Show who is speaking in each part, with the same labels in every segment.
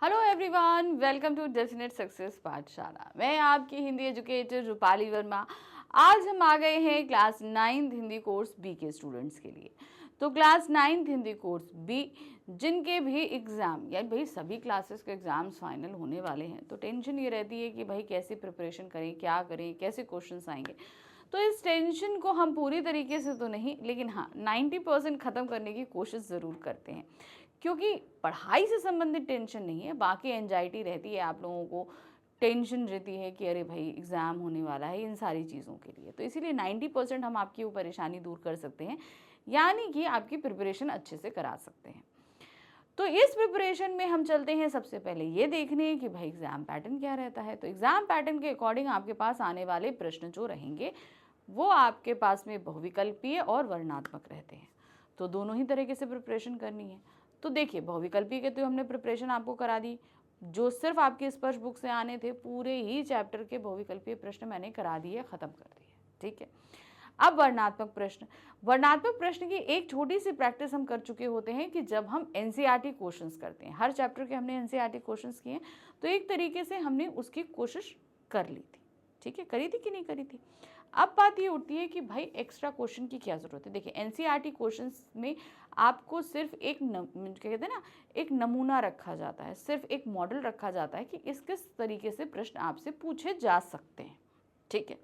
Speaker 1: Hello everyone, welcome to definite success Pathshala. मैं आपकी Hindi educator Rupali Verma. आज हम आ गए हैं क्लास 9 हिंदी कोर्स बी के स्टूडेंट्स के लिए। तो क्लास 9 हिंदी कोर्स बी जिनके भी एग्ज़ाम या भाई सभी क्लासेस के एग्ज़ाम्स फाइनल होने वाले हैं, तो टेंशन ये रहती है कि भाई कैसे प्रिपरेशन करें, क्या करें, कैसे क्वेश्चंस आएंगे। तो इस टेंशन को हम पूरी तरीके से तो नहीं, लेकिन हाँ 90% ख़त्म करने की कोशिश ज़रूर करते हैं, क्योंकि पढ़ाई से संबंधित टेंशन नहीं है, बाकी एंजाइटी रहती है, आप लोगों को टेंशन रहती है कि अरे भाई एग्ज़ाम होने वाला है, इन सारी चीज़ों के लिए। तो इसीलिए 90% हम आपकी वो परेशानी दूर कर सकते हैं, यानी कि आपकी प्रिपरेशन अच्छे से करा सकते हैं। तो इस प्रिपरेशन में हम चलते हैं सबसे पहले ये देखने कि भाई एग्ज़ाम पैटर्न क्या रहता है। तो एग्ज़ाम पैटर्न के अकॉर्डिंग आपके पास आने वाले प्रश्न जो रहेंगे वो आपके पास में बहुविकल्पीय और वर्णनात्मक रहते हैं। तो दोनों ही तरीके से प्रिपरेशन करनी है। तो देखिए, बहुविकल्पीय के तो हमने प्रिपरेशन आपको करा दी, जो सिर्फ आपकी स्पर्श बुक से आने थे, पूरे ही चैप्टर के बहुविकल्पीय प्रश्न मैंने करा दिए, ख़त्म कर दिए। ठीक है, अब वर्णनात्मक प्रश्न की एक छोटी सी प्रैक्टिस हम कर चुके होते हैं कि जब हम एनसीईआरटी क्वेश्चंस करते हैं, हर चैप्टर के हमने एनसीईआरटी क्वेश्चंस किए, तो एक तरीके से हमने उसकी कोशिश कर ली थी। ठीक है, करी थी कि नहीं करी थी। अब बात ये उठती है कि भाई एक्स्ट्रा क्वेश्चन की क्या ज़रूरत है। देखिए, एनसीईआरटी क्वेश्चंस में आपको सिर्फ एक क्या कहते हैं ना, एक नमूना रखा जाता है, सिर्फ एक मॉडल रखा जाता है कि इस किस तरीके से प्रश्न आपसे पूछे जा सकते हैं। ठीक है,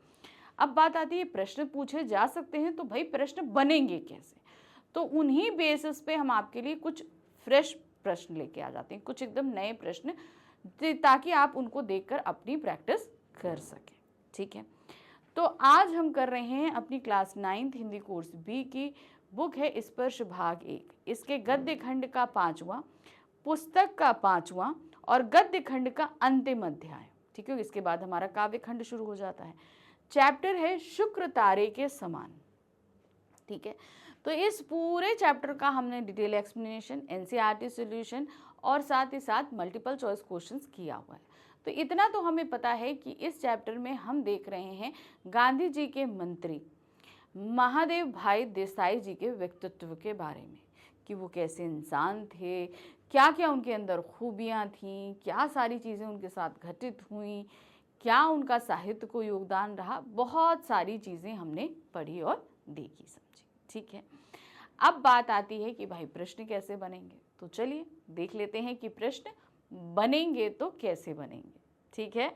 Speaker 1: अब बात आती है प्रश्न पूछे जा सकते हैं, तो भाई प्रश्न बनेंगे कैसे। तो उन्हीं बेसिस पे हम आपके लिए कुछ फ्रेश प्रश्न लेके आ जाते हैं, कुछ एकदम नए प्रश्न, ताकि आप उनको देखकर अपनी प्रैक्टिस कर सकें। ठीक है, तो आज हम कर रहे हैं अपनी क्लास 9 हिंदी कोर्स बी की बुक है स्पर्श भाग 1, इसके गद्य खंड का 5वां, पुस्तक का 5वां और गद्य खंड का अंतिम अध्याय। ठीक है, इसके बाद हमारा काव्य खंड शुरू हो जाता है। चैप्टर है शुक्र तारे के समान। ठीक है, तो इस पूरे चैप्टर का हमने डिटेल एक्सप्लेनेशन, एनसीईआरटी सॉल्यूशन और साथ ही साथ मल्टीपल चॉइस क्वेश्चंस किया हुआ है। तो इतना तो हमें पता है कि इस चैप्टर में हम देख रहे हैं गांधी जी के मंत्री महादेव भाई देसाई जी के व्यक्तित्व के बारे में, कि वो कैसे इंसान थे, क्या क्या उनके अंदर खूबियाँ थीं, क्या सारी चीज़ें उनके साथ घटित हुई, क्या उनका साहित्य को योगदान रहा। बहुत सारी चीज़ें हमने पढ़ी और देखी समझी। ठीक है, अब बात आती है कि भाई प्रश्न कैसे बनेंगे। तो चलिए देख लेते हैं कि प्रश्न बनेंगे तो कैसे बनेंगे। ठीक है,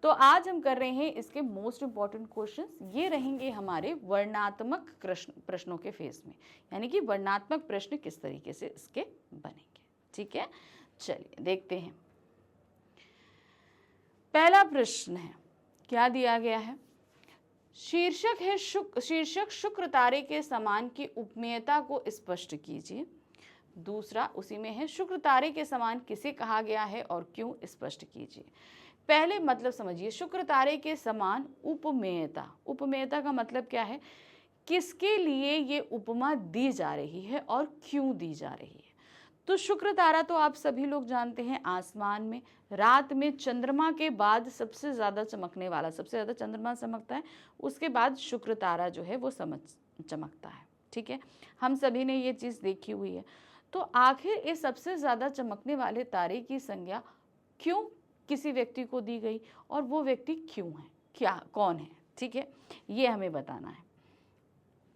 Speaker 1: तो आज हम कर रहे हैं इसके मोस्ट इम्पॉर्टेंट क्वेश्चंस। ये रहेंगे हमारे वर्णनात्मक प्रश्नों के फेस में, यानी कि वर्णनात्मक प्रश्न किस तरीके से इसके बनेंगे। ठीक है, चलिए देखते हैं। पहला प्रश्न है, क्या दिया गया है। शीर्षक है शीर्षक शुक्र तारे के समान की उपमेयता को स्पष्ट कीजिए। दूसरा उसी में है, शुक्र तारे के समान किसे कहा गया है और क्यों, स्पष्ट कीजिए। पहले मतलब समझिए, शुक्र तारे के समान उपमेयता। उपमेयता का मतलब क्या है, किसके लिए ये उपमा दी जा रही है और क्यों दी जा रही है। तो शुक्र तारा तो आप सभी लोग जानते हैं, आसमान में रात में चंद्रमा के बाद सबसे ज़्यादा चमकने वाला, सबसे ज़्यादा चंद्रमा चमकता है, उसके बाद शुक्र तारा जो है वो चमकता है। ठीक है, हम सभी ने ये चीज़ देखी हुई है। तो आखिर इस सबसे ज़्यादा चमकने वाले तारे की संज्ञा क्यों किसी व्यक्ति को दी गई और वो व्यक्ति क्यों है, क्या कौन है। ठीक है, ये हमें बताना है।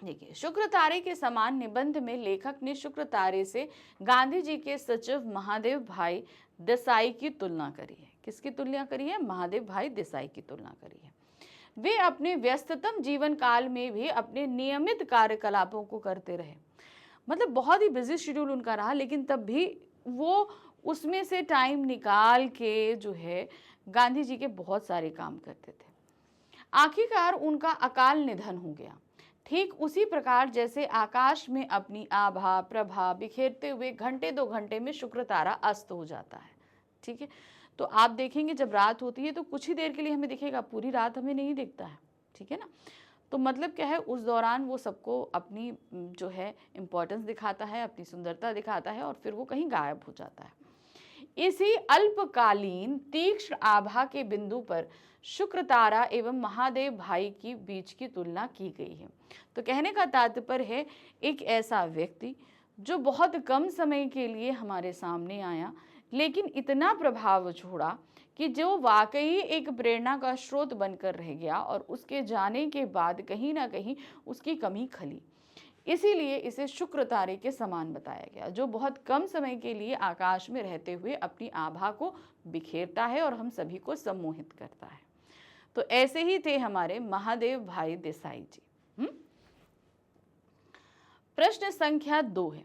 Speaker 1: देखिए, शुक्र तारे के समान निबंध में लेखक ने शुक्र तारे से गांधी जी के सचिव महादेव भाई देसाई की तुलना करी है। किसकी तुलना करी है, महादेव भाई देसाई की तुलना करी है। वे अपने व्यस्ततम जीवन काल में भी अपने नियमित कार्यकलापों को करते रहे, मतलब बहुत ही बिजी शेड्यूल उनका रहा, लेकिन तब भी वो उसमें से टाइम निकाल के जो है गांधी जी के बहुत सारे काम करते थे। आखिरकार उनका अकाल निधन हो गया। ठीक उसी प्रकार जैसे आकाश में अपनी आभा प्रभा बिखेरते हुए घंटे 2 घंटे में शुक्र तारा अस्त हो जाता है। ठीक है, तो आप देखेंगे जब रात होती है तो कुछ ही देर के लिए हमें दिखेगा, पूरी रात हमें नहीं दिखता है। ठीक है ना, तो मतलब क्या है, उस दौरान वो सबको अपनी जो है इम्पोर्टेंस दिखाता है, अपनी सुंदरता दिखाता है और फिर वो कहीं गायब हो जाता है। इसी अल्पकालीन तीक्ष्ण आभा के बिंदु पर शुक्र तारा एवं महादेव भाई की बीच की तुलना की गई है। तो कहने का तात्पर्य है, एक ऐसा व्यक्ति जो बहुत कम समय के लिए हमारे सामने आया, लेकिन इतना प्रभाव छोड़ा कि जो वाकई एक प्रेरणा का स्रोत बनकर रह गया और उसके जाने के बाद कहीं ना कहीं उसकी कमी खली। इसीलिए इसे शुक्र तारे के समान बताया गया, जो बहुत कम समय के लिए आकाश में रहते हुए अपनी आभा को बिखेरता है और हम सभी को सम्मोहित करता है। तो ऐसे ही थे हमारे महादेव भाई देसाई जी। प्रश्न संख्या 2 है,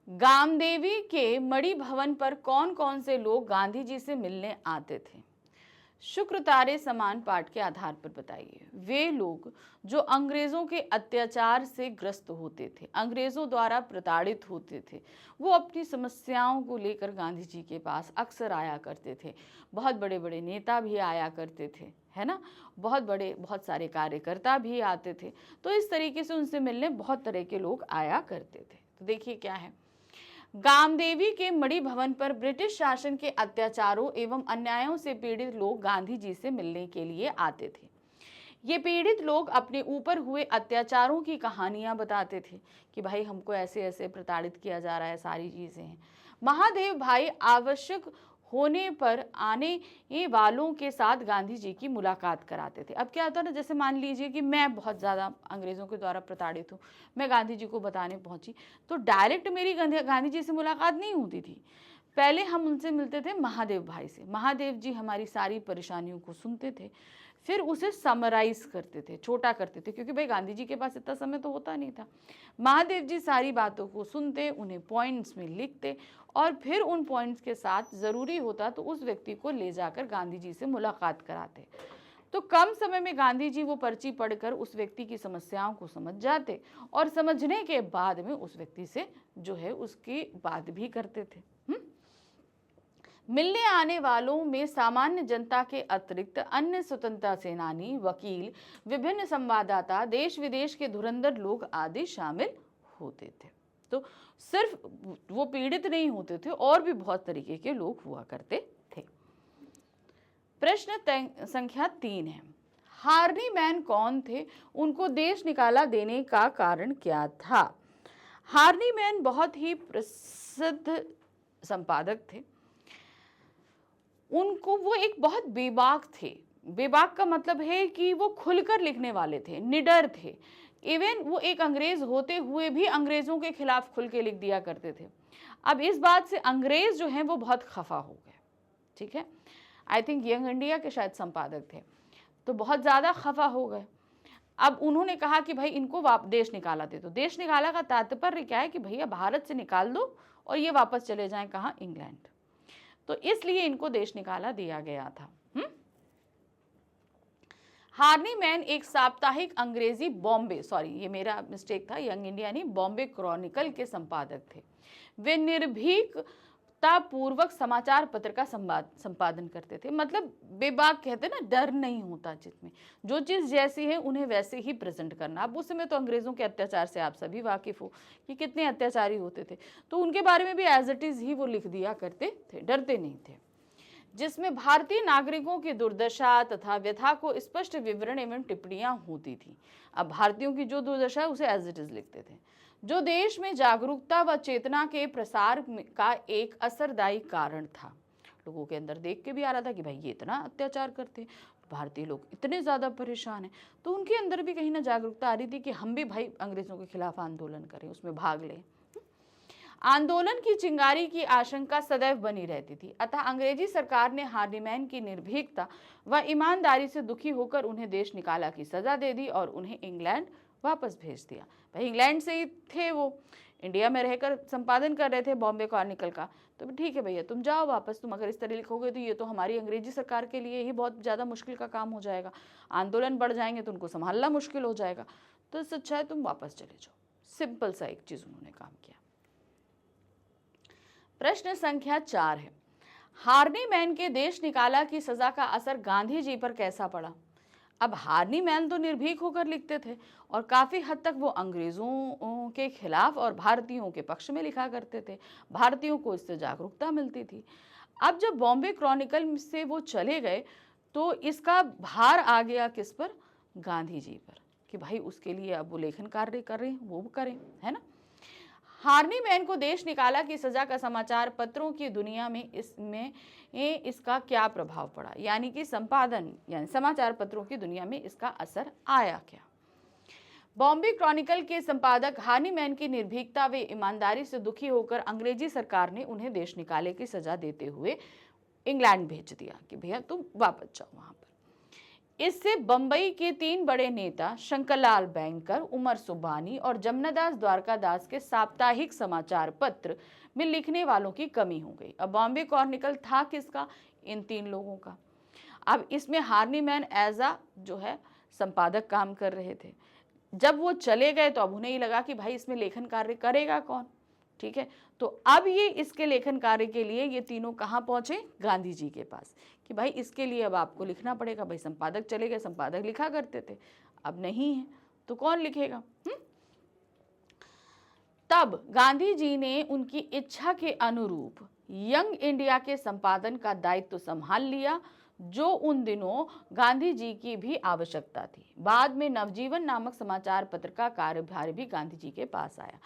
Speaker 1: गामदेवी के मणि भवन पर कौन कौन से लोग गांधी जी से मिलने आते थे? शुक्र तारे समान पाठ के आधार पर बताइए। वे लोग जो अंग्रेजों के अत्याचार से ग्रस्त होते थे, अंग्रेजों द्वारा प्रताड़ित होते थे, वो अपनी समस्याओं को लेकर गांधी जी के पास अक्सर आया करते थे। बहुत बड़े बड़े नेता भी आया करते थे, है ना, बहुत सारे कार्यकर्ता भी आते थे। तो इस तरीके से उनसे मिलने बहुत तरह के लोग आया करते थे। तो देखिए क्या है, गामदेवी के मणि भवन पर ब्रिटिश शासन के अत्याचारों एवं अन्यायों से पीड़ित लोग गांधी जी से मिलने के लिए आते थे। ये पीड़ित लोग अपने ऊपर हुए अत्याचारों की कहानियां बताते थे कि भाई हमको ऐसे ऐसे प्रताड़ित किया जा रहा है, सारी चीजें हैं। महादेव भाई आवश्यक होने पर आने वालों के साथ गांधी जी की मुलाकात कराते थे। अब क्या होता है ना, जैसे मान लीजिए कि मैं बहुत ज़्यादा अंग्रेज़ों के द्वारा प्रताड़ित हूँ, मैं गांधी जी को बताने पहुंची, तो डायरेक्ट मेरी गांधी जी से मुलाकात नहीं होती थी। पहले हम उनसे मिलते थे महादेव भाई से। महादेव जी हमारी सारी परेशानियों को सुनते थे, फिर उसे समराइज करते थे, छोटा करते थे, क्योंकि भाई गांधी जी के पास इतना समय तो होता नहीं था। महादेव जी सारी बातों को सुनते, उन्हें पॉइंट्स में लिखते और फिर उन पॉइंट्स के साथ ज़रूरी होता तो उस व्यक्ति को ले जाकर गांधी जी से मुलाकात कराते। तो कम समय में गांधी जी वो पर्ची पढ़कर उस व्यक्ति की समस्याओं को समझ जाते और समझने के बाद में उस व्यक्ति से जो है उसकी बात भी करते थे। मिलने आने वालों में सामान्य जनता के अतिरिक्त अन्य स्वतंत्रता सेनानी, वकील, विभिन्न संवाददाता, देश विदेश के धुरंधर लोग आदि शामिल होते थे। तो सिर्फ वो पीड़ित नहीं होते थे, और भी बहुत तरीके के लोग हुआ करते थे। प्रश्न संख्या 3 है, हार्नी मैन कौन थे? उनको देश निकाला देने का कारण क्या था? हार्नी मैन बहुत ही प्रसिद्ध संपादक थे। वो एक बहुत बेबाक थे। बेबाक का मतलब है कि वो खुलकर लिखने वाले थे, निडर थे। इवन वो एक अंग्रेज होते हुए भी अंग्रेजों के खिलाफ खुल के लिख दिया करते थे। अब इस बात से अंग्रेज जो हैं वो बहुत खफा हो गए। ठीक है, आई थिंक यंग इंडिया के शायद संपादक थे, तो बहुत ज़्यादा खफा हो गए। अब उन्होंने कहा कि भाई इनको देश निकाला दे दो। देश निकाला का तात्पर्य क्या है कि भैया भारत से निकाल दो और ये वापस चले जाएं कहाँ? इंग्लैंड। तो इसलिए इनको देश निकाला दिया गया था। हार्नी मैन एक साप्ताहिक अंग्रेजी ये मेरा मिस्टेक था, यंग इंडिया नहीं, बॉम्बे क्रॉनिकल के संपादक थे। वे निर्भीकता पूर्वक समाचार पत्र का संपादन करते थे। मतलब बेबाक कहते ना, डर नहीं होता जिसमें, जो चीज़ जैसी है उन्हें वैसे ही प्रेजेंट करना। अब उस समय तो अंग्रेज़ों के अत्याचार से आप सभी वाकिफ़ हो कि कितने अत्याचारी होते थे, तो उनके बारे में भी एज इट इज़ ही वो लिख दिया करते थे, डरते नहीं थे। जिसमें भारतीय नागरिकों की दुर्दशा तथा व्यथा को स्पष्ट विवरण एवं टिप्पणियां होती थी। अब भारतीयों की जो दुर्दशा है उसे एज इट इज लिखते थे, जो देश में जागरूकता व चेतना के प्रसार का एक असरदायी कारण था। लोगों के अंदर देख के भी आ रहा था कि भाई ये इतना अत्याचार करते, भारतीय लोग इतने ज़्यादा परेशान हैं, तो उनके अंदर भी कहीं ना जागरूकता आ रही थी कि हम भी भाई अंग्रेज़ों के खिलाफ आंदोलन करें, उसमें भाग लें। आंदोलन की चिंगारी की आशंका सदैव बनी रहती थी, अतः अंग्रेजी सरकार ने हार्नी मैन की निर्भीकता व ईमानदारी से दुखी होकर उन्हें देश निकाला की सजा दे दी और उन्हें इंग्लैंड वापस भेज दिया। भाई इंग्लैंड से ही थे वो, इंडिया में रहकर संपादन कर रहे थे बॉम्बे क्रॉनिकल का, तो ठीक है भैया तुम जाओ वापस, तुम अगर इस तरह लिखोगे तो ये तो हमारी अंग्रेजी सरकार के लिए ही बहुत ज़्यादा मुश्किल का काम हो जाएगा, आंदोलन बढ़ जाएंगे तो उनको संभालना मुश्किल हो जाएगा, तो इससे अच्छा है तुम वापस चले जाओ। सिंपल सा एक चीज़ उन्होंने काम किया। प्रश्न संख्या 4 है, हार्नी मैन के देश निकाला की सजा का असर गांधी जी पर कैसा पड़ा? अब हार्नी मैन तो निर्भीक होकर लिखते थे और काफ़ी हद तक वो अंग्रेज़ों के खिलाफ और भारतीयों के पक्ष में लिखा करते थे, भारतीयों को इससे जागरूकता मिलती थी। अब जब बॉम्बे क्रॉनिकल से वो चले गए तो इसका भार आ गया किस पर? गांधी जी पर, कि भाई उसके लिए अब वो लेखन कार्य कर रहे हैं, वो करें, है ना। हार्नी मैन को देश निकाला की सजा का समाचार पत्रों की दुनिया में इसका क्या प्रभाव पड़ा, यानी कि संपादन यानी समाचार पत्रों की दुनिया में इसका असर आया क्या। बॉम्बे क्रॉनिकल के संपादक हार्नी मैन की निर्भीकता व ईमानदारी से दुखी होकर अंग्रेजी सरकार ने उन्हें देश निकाले की सजा देते हुए इंग्लैंड भेज दिया कि भैया तुम वापस जाओ वहां पर। इससे बंबई के 3 बड़े नेता शंकरलाल बैंकर, उमर सुबानी और जमनादास द्वारकादास के साप्ताहिक समाचार पत्र में लिखने वालों की कमी हो गई। अब बॉम्बे क्रॉनिकल था किसका? इन 3 लोगों का। अब इसमें हार्नी मैन एज अ जो है संपादक काम कर रहे थे। जब वो चले गए तो अब उन्हें ही लगा कि भाई इसमें लेखन कार्य करेगा कौन, ठीक है। तो अब ये इसके लेखन कार्य के लिए ये तीनों कहाँ पहुंचे? गांधी जी के पास, कि भाई इसके लिए अब आपको लिखना पड़ेगा। भाई संपादक चले गए, संपादक लिखा करते थे, अब नहीं है तो कौन लिखेगा? तब गांधी जी ने उनकी इच्छा के अनुरूप यंग इंडिया के संपादन का दायित्व संभाल लिया, जो उन दिनों गांधी जी की भी आवश्यकता थी। बाद में नवजीवन नामक समाचार पत्र का कार्यभार भी गांधी जी के पास आया।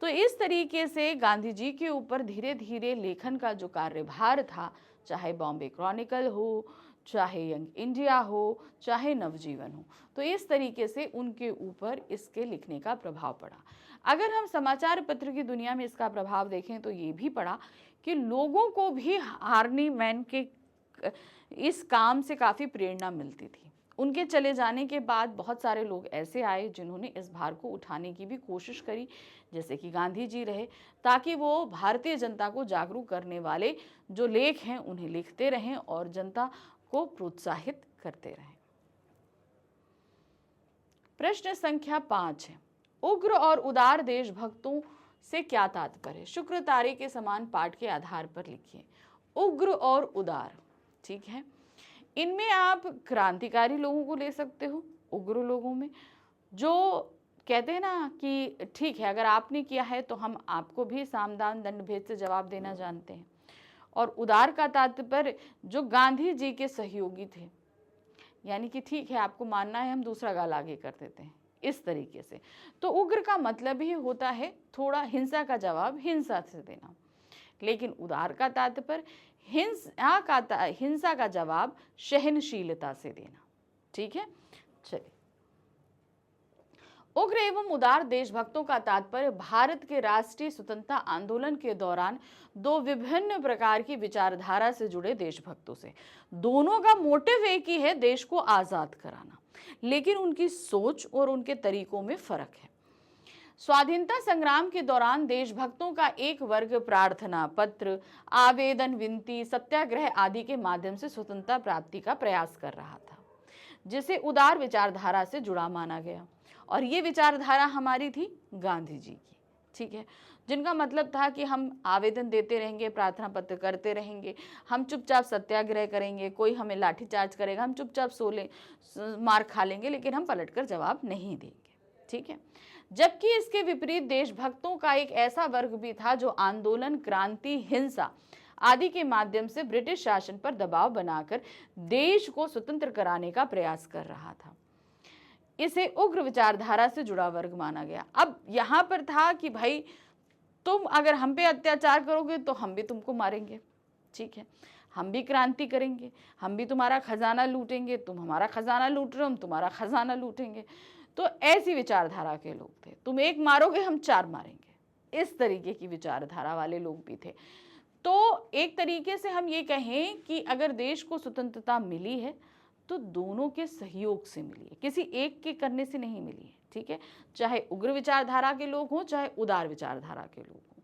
Speaker 1: तो इस तरीके से गांधी जी के ऊपर धीरे धीरे लेखन का जो कार्यभार था, चाहे बॉम्बे क्रॉनिकल हो, चाहे यंग इंडिया हो, चाहे नवजीवन हो, तो इस तरीके से उनके ऊपर इसके लिखने का प्रभाव पड़ा। अगर हम समाचार पत्र की दुनिया में इसका प्रभाव देखें तो ये भी पड़ा कि लोगों को भी हार्नी मैन के इस काम से काफ़ी प्रेरणा मिलती थी। उनके चले जाने के बाद बहुत सारे लोग ऐसे आए जिन्होंने इस भार को उठाने की भी कोशिश करी, जैसे कि गांधी जी रहे, ताकि वो भारतीय जनता को जागरूक करने वाले जो लेख हैं उन्हें लिखते रहें और जनता को प्रोत्साहित करते रहें। प्रश्न संख्या 5 है, उग्र और उदार देशभक्तों से क्या तात्पर्य? शुक्र तारे के समान पाठ के आधार पर लिखिए। उग्र और उदार, ठीक है, इनमें आप क्रांतिकारी लोगों को ले सकते हो। उग्र लोगों में जो कहते हैं ना कि ठीक है अगर आपने किया है तो हम आपको भी सामदान दंड भेद से जवाब देना जानते हैं। और उदार का तात्पर्य जो गांधी जी के सहयोगी थे, यानी कि ठीक है आपको मानना है हम दूसरा गाल आगे कर देते हैं, इस तरीके से। तो उग्र का मतलब ही होता है थोड़ा हिंसा का जवाब हिंसा से देना, लेकिन उदार का तात्पर्य हिंसा का जवाब सहनशीलता से देना, ठीक है। चलिए, उग्र एवं उदार देशभक्तों का तात्पर्य भारत के राष्ट्रीय स्वतंत्रता आंदोलन के दौरान 2 विभिन्न प्रकार की विचारधारा से जुड़े देशभक्तों से। दोनों का मोटिव एक ही है, देश को आजाद कराना, लेकिन उनकी सोच और उनके तरीकों में फर्क है। स्वाधीनता संग्राम के दौरान देशभक्तों का एक वर्ग प्रार्थना पत्र, आवेदन, विनती, सत्याग्रह आदि के माध्यम से स्वतंत्रता प्राप्ति का प्रयास कर रहा था, जिसे उदार विचारधारा से जुड़ा माना गया। और ये विचारधारा हमारी थी गांधी जी की, ठीक है, जिनका मतलब था कि हम आवेदन देते रहेंगे, प्रार्थना पत्र करते रहेंगे, हम चुपचाप सत्याग्रह करेंगे, कोई हमें लाठीचार्ज करेगा, हम चुपचाप मार खा लेंगे, लेकिन हम पलटकर जवाब नहीं देंगे, ठीक है। जबकि इसके विपरीत देशभक्तों का एक ऐसा वर्ग भी था जो आंदोलन, क्रांति, हिंसा आदि के माध्यम से ब्रिटिश शासन पर दबाव बनाकर देश को स्वतंत्र कराने का प्रयास कर रहा था। इसे उग्र विचारधारा से जुड़ा वर्ग माना गया। अब यहाँ पर था कि भाई तुम अगर हम पे अत्याचार करोगे तो हम भी तुमको मारेंगे, ठीक है, हम भी क्रांति करेंगे, हम भी तुम्हारा खजाना लूटेंगे, तुम हमारा खजाना लूट रहे हो, हम तुम्हारा खजाना लूटेंगे। तो ऐसी विचारधारा के लोग थे, तुम एक मारोगे हम 4 मारेंगे, इस तरीके की विचारधारा वाले लोग भी थे। तो एक तरीके से हम ये कहें कि अगर देश को स्वतंत्रता मिली है तो दोनों के सहयोग से मिली है, किसी एक के करने से नहीं मिली है, ठीक है, चाहे उग्र विचारधारा के लोग हों चाहे उदार विचारधारा के लोग हों।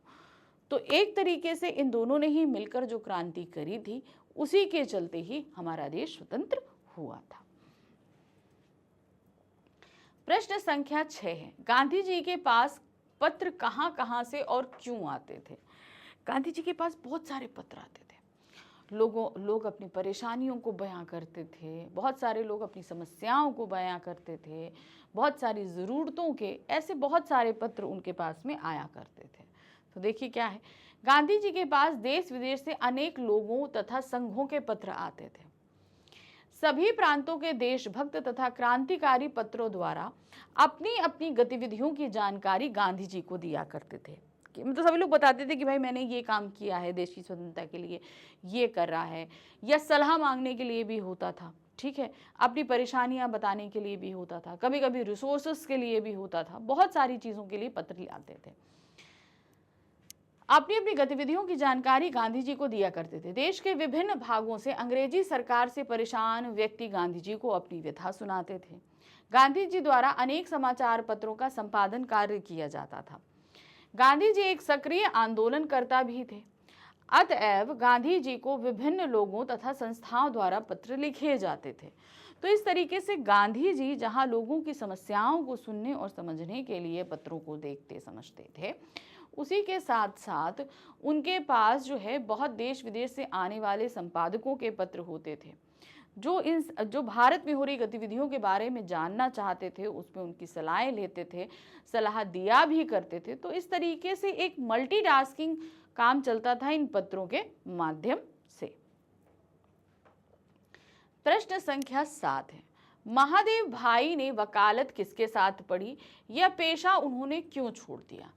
Speaker 1: तो एक तरीके से इन दोनों ने ही मिलकर जो क्रांति करी थी, उसी के चलते ही हमारा देश स्वतंत्र हुआ था। प्रश्न संख्या 6 है, गांधी जी के पास पत्र कहां कहां से और क्यों आते थे? गांधी जी के पास बहुत सारे पत्र आते थे। लोग अपनी परेशानियों को बयां करते थे, बहुत सारे लोग अपनी समस्याओं को बयां करते थे, बहुत सारी ज़रूरतों के ऐसे बहुत सारे पत्र उनके पास में आया करते थे। तो देखिए क्या है, गांधी जी के पास देश विदेश से अनेक लोगों तथा संघों के पत्र आते थे। सभी प्रांतों के देशभक्त तथा क्रांतिकारी पत्रों द्वारा अपनी अपनी गतिविधियों की जानकारी गांधी जी को दिया करते थे। मतलब सभी लोग बताते थे कि भाई मैंने ये काम किया है देश की स्वतंत्रता के लिए, ये कर रहा है, या सलाह मांगने के लिए भी होता था, ठीक है, अपनी परेशानियां बताने के लिए भी होता था, कभी कभी रिसोर्सेस के लिए भी होता था, बहुत सारी चीज़ों के लिए पत्र लाते थे। अपनी अपनी गतिविधियों की जानकारी गांधी जी को दिया करते थे। देश के विभिन्न भागों से अंग्रेजी सरकार से परेशान व्यक्ति गांधी जी को अपनी व्यथा सुनाते थे। गांधी जी द्वारा अनेक समाचार पत्रों का संपादन कार्य किया जाता था। गांधी जी एक सक्रिय आंदोलनकर्ता भी थे, अतएव गांधी जी को विभिन्न लोगों तथा संस्थाओं द्वारा पत्र लिखे जाते थे। तो इस तरीके से गांधी जी जहां लोगों की समस्याओं को सुनने और समझने के लिए पत्रों को देखते समझते थे, उसी के साथ साथ उनके पास जो है बहुत देश विदेश से आने वाले संपादकों के पत्र होते थे, जो भारत में हो रही गतिविधियों के बारे में जानना चाहते थे, उसमें उनकी सलाहें लेते थे, सलाह दिया भी करते थे। तो इस तरीके से एक मल्टीटास्किंग काम चलता था इन पत्रों के माध्यम से। प्रश्न संख्या 7 है, महादेव भाई ने वकालत किसके साथ पढ़ी, यह पेशा उन्होंने क्यों छोड़ दिया।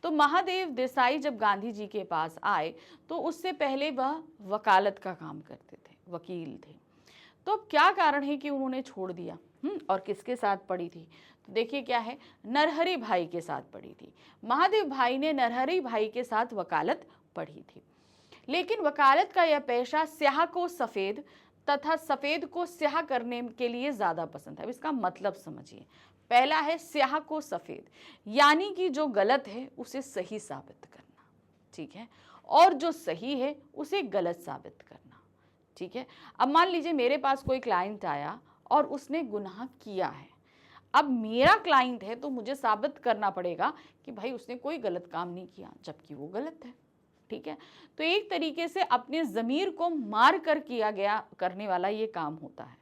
Speaker 1: तो महादेव देसाई जब गांधी जी के पास आए तो उससे पहले वह वकालत का काम करते थे, वकील थे। तो अब क्या कारण है कि उन्होंने छोड़ दिया और किसके साथ पढ़ी थी। तो देखिए क्या है, नरहरि भाई के साथ पढ़ी थी। महादेव भाई ने नरहरि भाई के साथ वकालत पढ़ी थी, लेकिन वकालत का यह पेशा स्याह को सफ़ेद तथा सफ़ेद को स्याह करने के लिए ज़्यादा पसंद है। अब इसका मतलब समझिए, पहला है स्याह को सफ़ेद, यानी कि जो गलत है उसे सही साबित करना, ठीक है, और जो सही है उसे गलत साबित करना, ठीक है। अब मान लीजिए मेरे पास कोई क्लाइंट आया और उसने गुनाह किया है, अब मेरा क्लाइंट है तो मुझे साबित करना पड़ेगा कि भाई उसने कोई गलत काम नहीं किया, जबकि वो गलत है, ठीक है। तो एक तरीके से अपने ज़मीर को मार कर किया गया करने वाला ये काम होता है,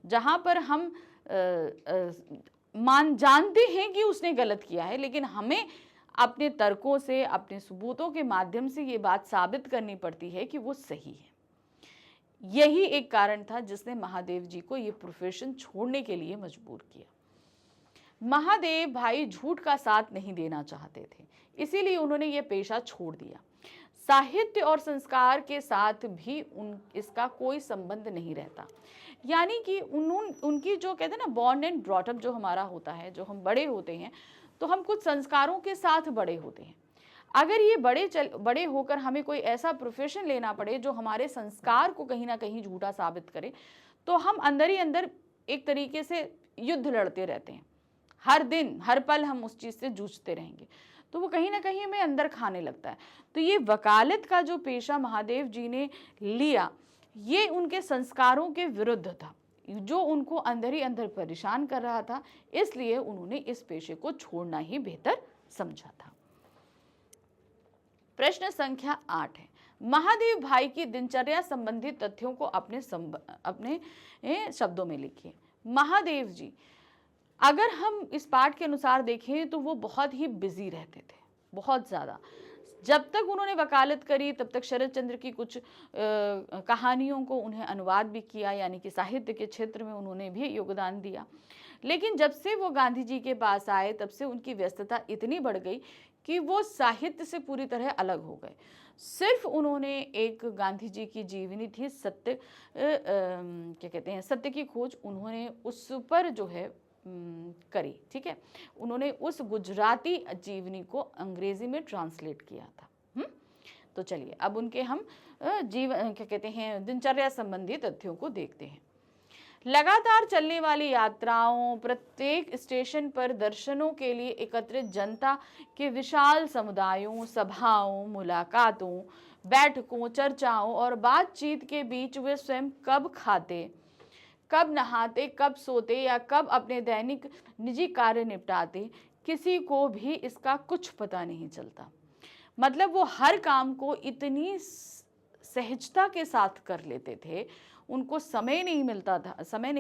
Speaker 1: जहाँ पर हम जानते हैं कि उसने गलत किया है, लेकिन हमें अपने तर्कों से, अपने सबूतों के माध्यम से ये बात साबित करनी पड़ती है कि वो सही है। यही एक कारण था जिसने महादेव जी को ये प्रोफेशन छोड़ने के लिए मजबूर किया। महादेव भाई झूठ का साथ नहीं देना चाहते थे, इसीलिए उन्होंने ये पेशा छोड़ दिया। साहित्य और संस्कार के साथ भी इसका कोई संबंध नहीं रहता, यानी कि उनकी जो कहते हैं ना बॉर्न एंड ब्रॉट अप जो हमारा होता है, जो हम बड़े होते हैं तो हम कुछ संस्कारों के साथ बड़े होते हैं। अगर ये बड़े होकर हमें कोई ऐसा प्रोफेशन लेना पड़े जो हमारे संस्कार को कहीं ना कहीं झूठा साबित करे, तो हम अंदर ही अंदर एक तरीके से युद्ध लड़ते रहते हैं। हर दिन हर पल हम उस चीज़ से जूझते रहेंगे, तो वो कहीं ना कहीं हमें अंदर खाने लगता है। तो ये वकालत का जो पेशा महादेव जी ने लिया, ये उनके संस्कारों के विरुद्ध था, जो उनको अंदर ही अंदर परेशान कर रहा था, इसलिए उन्होंने इस पेशे को छोड़ना ही बेहतर समझा था। प्रश्न संख्या 8 है, महादेव भाई की दिनचर्या संबंधी तथ्यों को अपने शब्दों में लिखिए। महादेव जी, अगर हम इस पाठ के अनुसार देखें तो वो बहुत ही बिजी रहते थे, बहुत ज़्यादा। जब तक उन्होंने वकालत करी तब तक शरद चंद्र की कुछ कहानियों को उन्हें अनुवाद भी किया, यानी कि साहित्य के क्षेत्र में उन्होंने भी योगदान दिया। लेकिन जब से वो गांधी जी के पास आए तब से उनकी व्यस्तता इतनी बढ़ गई कि वो साहित्य से पूरी तरह अलग हो गए। सिर्फ उन्होंने एक गांधी जी की जीवनी थी सत्य क्या कहते हैं सत्य की खोज, उन्होंने उस पर जो है करी, ठीक है। उन्होंने उस गुजराती जीवनी को अंग्रेजी में ट्रांसलेट किया था। तो चलिए अब उनके हम क्या कहते हैं दिनचर्या संबंधी तथ्यों को देखते हैं। लगातार चलने वाली यात्राओं, प्रत्येक स्टेशन पर दर्शनों के लिए एकत्रित जनता के विशाल समुदायों, सभाओं, मुलाकातों, बैठकों, चर्चाओं और बातचीत के बीच वे स्वयं कब खाते, कब नहाते, कब सोते या कब अपने दैनिक निजी कार्य निपटाते, किसी को भी इसका कुछ पता नहीं चलता। मतलब वो हर काम को इतनी सहजता के साथ कर लेते थे, उनको समय नहीं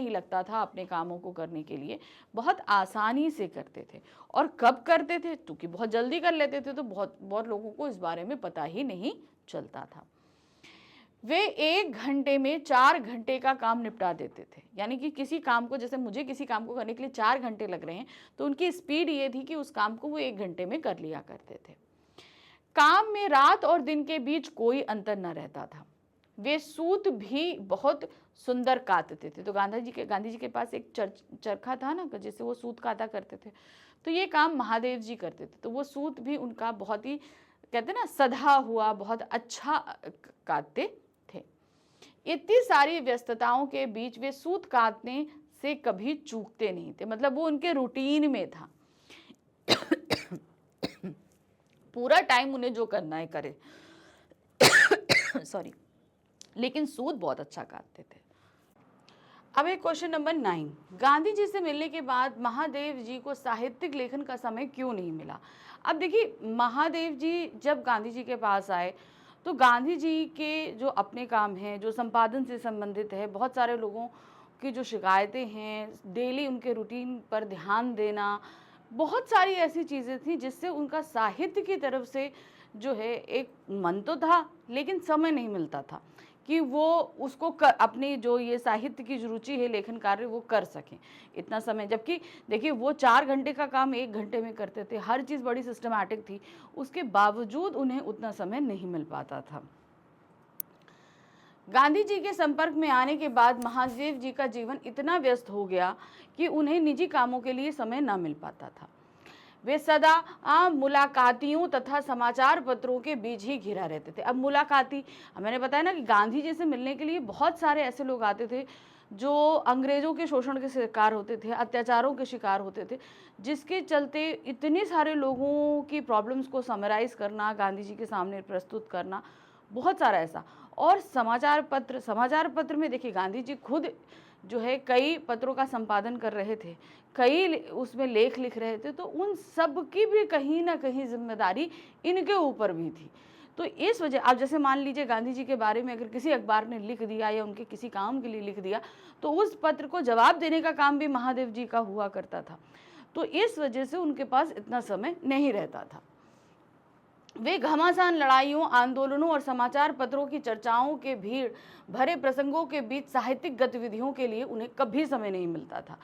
Speaker 1: लगता था अपने कामों को करने के लिए, बहुत आसानी से करते थे। और कब करते थे, क्योंकि बहुत जल्दी कर लेते थे, तो बहुत लोगों को इस बारे में पता ही नहीं चलता था। वे 1 घंटे में 4 घंटे का काम निपटा देते थे, यानी कि किसी काम को, जैसे मुझे किसी काम को करने के लिए 4 घंटे लग रहे हैं, तो उनकी स्पीड ये थी कि उस काम को वो 1 घंटे में कर लिया करते थे। काम में रात और दिन के बीच कोई अंतर न रहता था। वे सूत भी बहुत सुंदर काटते थे। तो गांधी जी के पास एक चरखा था ना, जिससे वो सूत काटा करते थे। तो ये काम महादेव जी करते थे। तो वो सूत भी उनका बहुत ही, कहते हैं ना, सधा हुआ, बहुत अच्छा काटते थे। इतनी सारी व्यस्तताओं के बीच वे सूत काटने से कभी चूकते नहीं थे। मतलब वो उनके रूटीन में था। पूरा टाइम उन्हें जो करना है करे। सॉरी। लेकिन सूत बहुत अच्छा काटते थे। अब एक क्वेश्चन नंबर 9, गांधी जी से मिलने के बाद महादेव जी को साहित्यिक लेखन का समय क्यों नहीं मिला? अब देखिए, महादेव जी जब गांधी जी के पास आए तो गांधी जी के जो अपने काम हैं, जो संपादन से संबंधित है, बहुत सारे लोगों की जो शिकायतें हैं, डेली उनके रूटीन पर ध्यान देना, बहुत सारी ऐसी चीज़ें थी जिससे उनका साहित्य की तरफ से जो है एक मन तो था, लेकिन समय नहीं मिलता था कि वो उसको अपनी जो ये साहित्य की जो रुचि है, लेखन कार्य, वो कर सकें इतना समय। जबकि देखिए, वो 4 घंटे का काम 1 घंटे में करते थे, हर चीज़ बड़ी सिस्टमैटिक थी, उसके बावजूद उन्हें उतना समय नहीं मिल पाता था। गांधी जी के संपर्क में आने के बाद महादेव जी का जीवन इतना व्यस्त हो गया कि उन्हें निजी कामों के लिए समय न मिल पाता था। वे सदा मुलाकातियों तथा समाचार पत्रों के बीच ही घिरा रहते थे। अब मुलाकाती, मैंने बताया ना कि गांधी जी से मिलने के लिए बहुत सारे ऐसे लोग आते थे जो अंग्रेजों के शोषण के शिकार होते थे, अत्याचारों के शिकार होते थे, जिसके चलते इतने सारे लोगों की प्रॉब्लम्स को समराइज करना, गांधी जी के सामने प्रस्तुत करना, बहुत सारा ऐसा। और समाचार पत्र में देखिए, गांधी जी खुद जो है कई पत्रों का संपादन कर रहे थे, कई उसमें लेख लिख रहे थे, तो उन सब की भी कहीं ना कहीं जिम्मेदारी इनके ऊपर भी थी। तो इस वजह, आप जैसे मान लीजिए गांधी जी के बारे में अगर किसी अखबार ने लिख दिया या उनके किसी काम के लिए लिख दिया, तो उस पत्र को जवाब देने का काम भी महादेव जी का हुआ करता था। तो इस वजह से उनके पास इतना समय नहीं रहता था। वे घमासान लड़ाइयों, आंदोलनों और समाचार पत्रों की चर्चाओं के भीड़ भरे प्रसंगों के बीच साहित्यिक गतिविधियों के लिए उन्हें कभी समय नहीं मिलता था।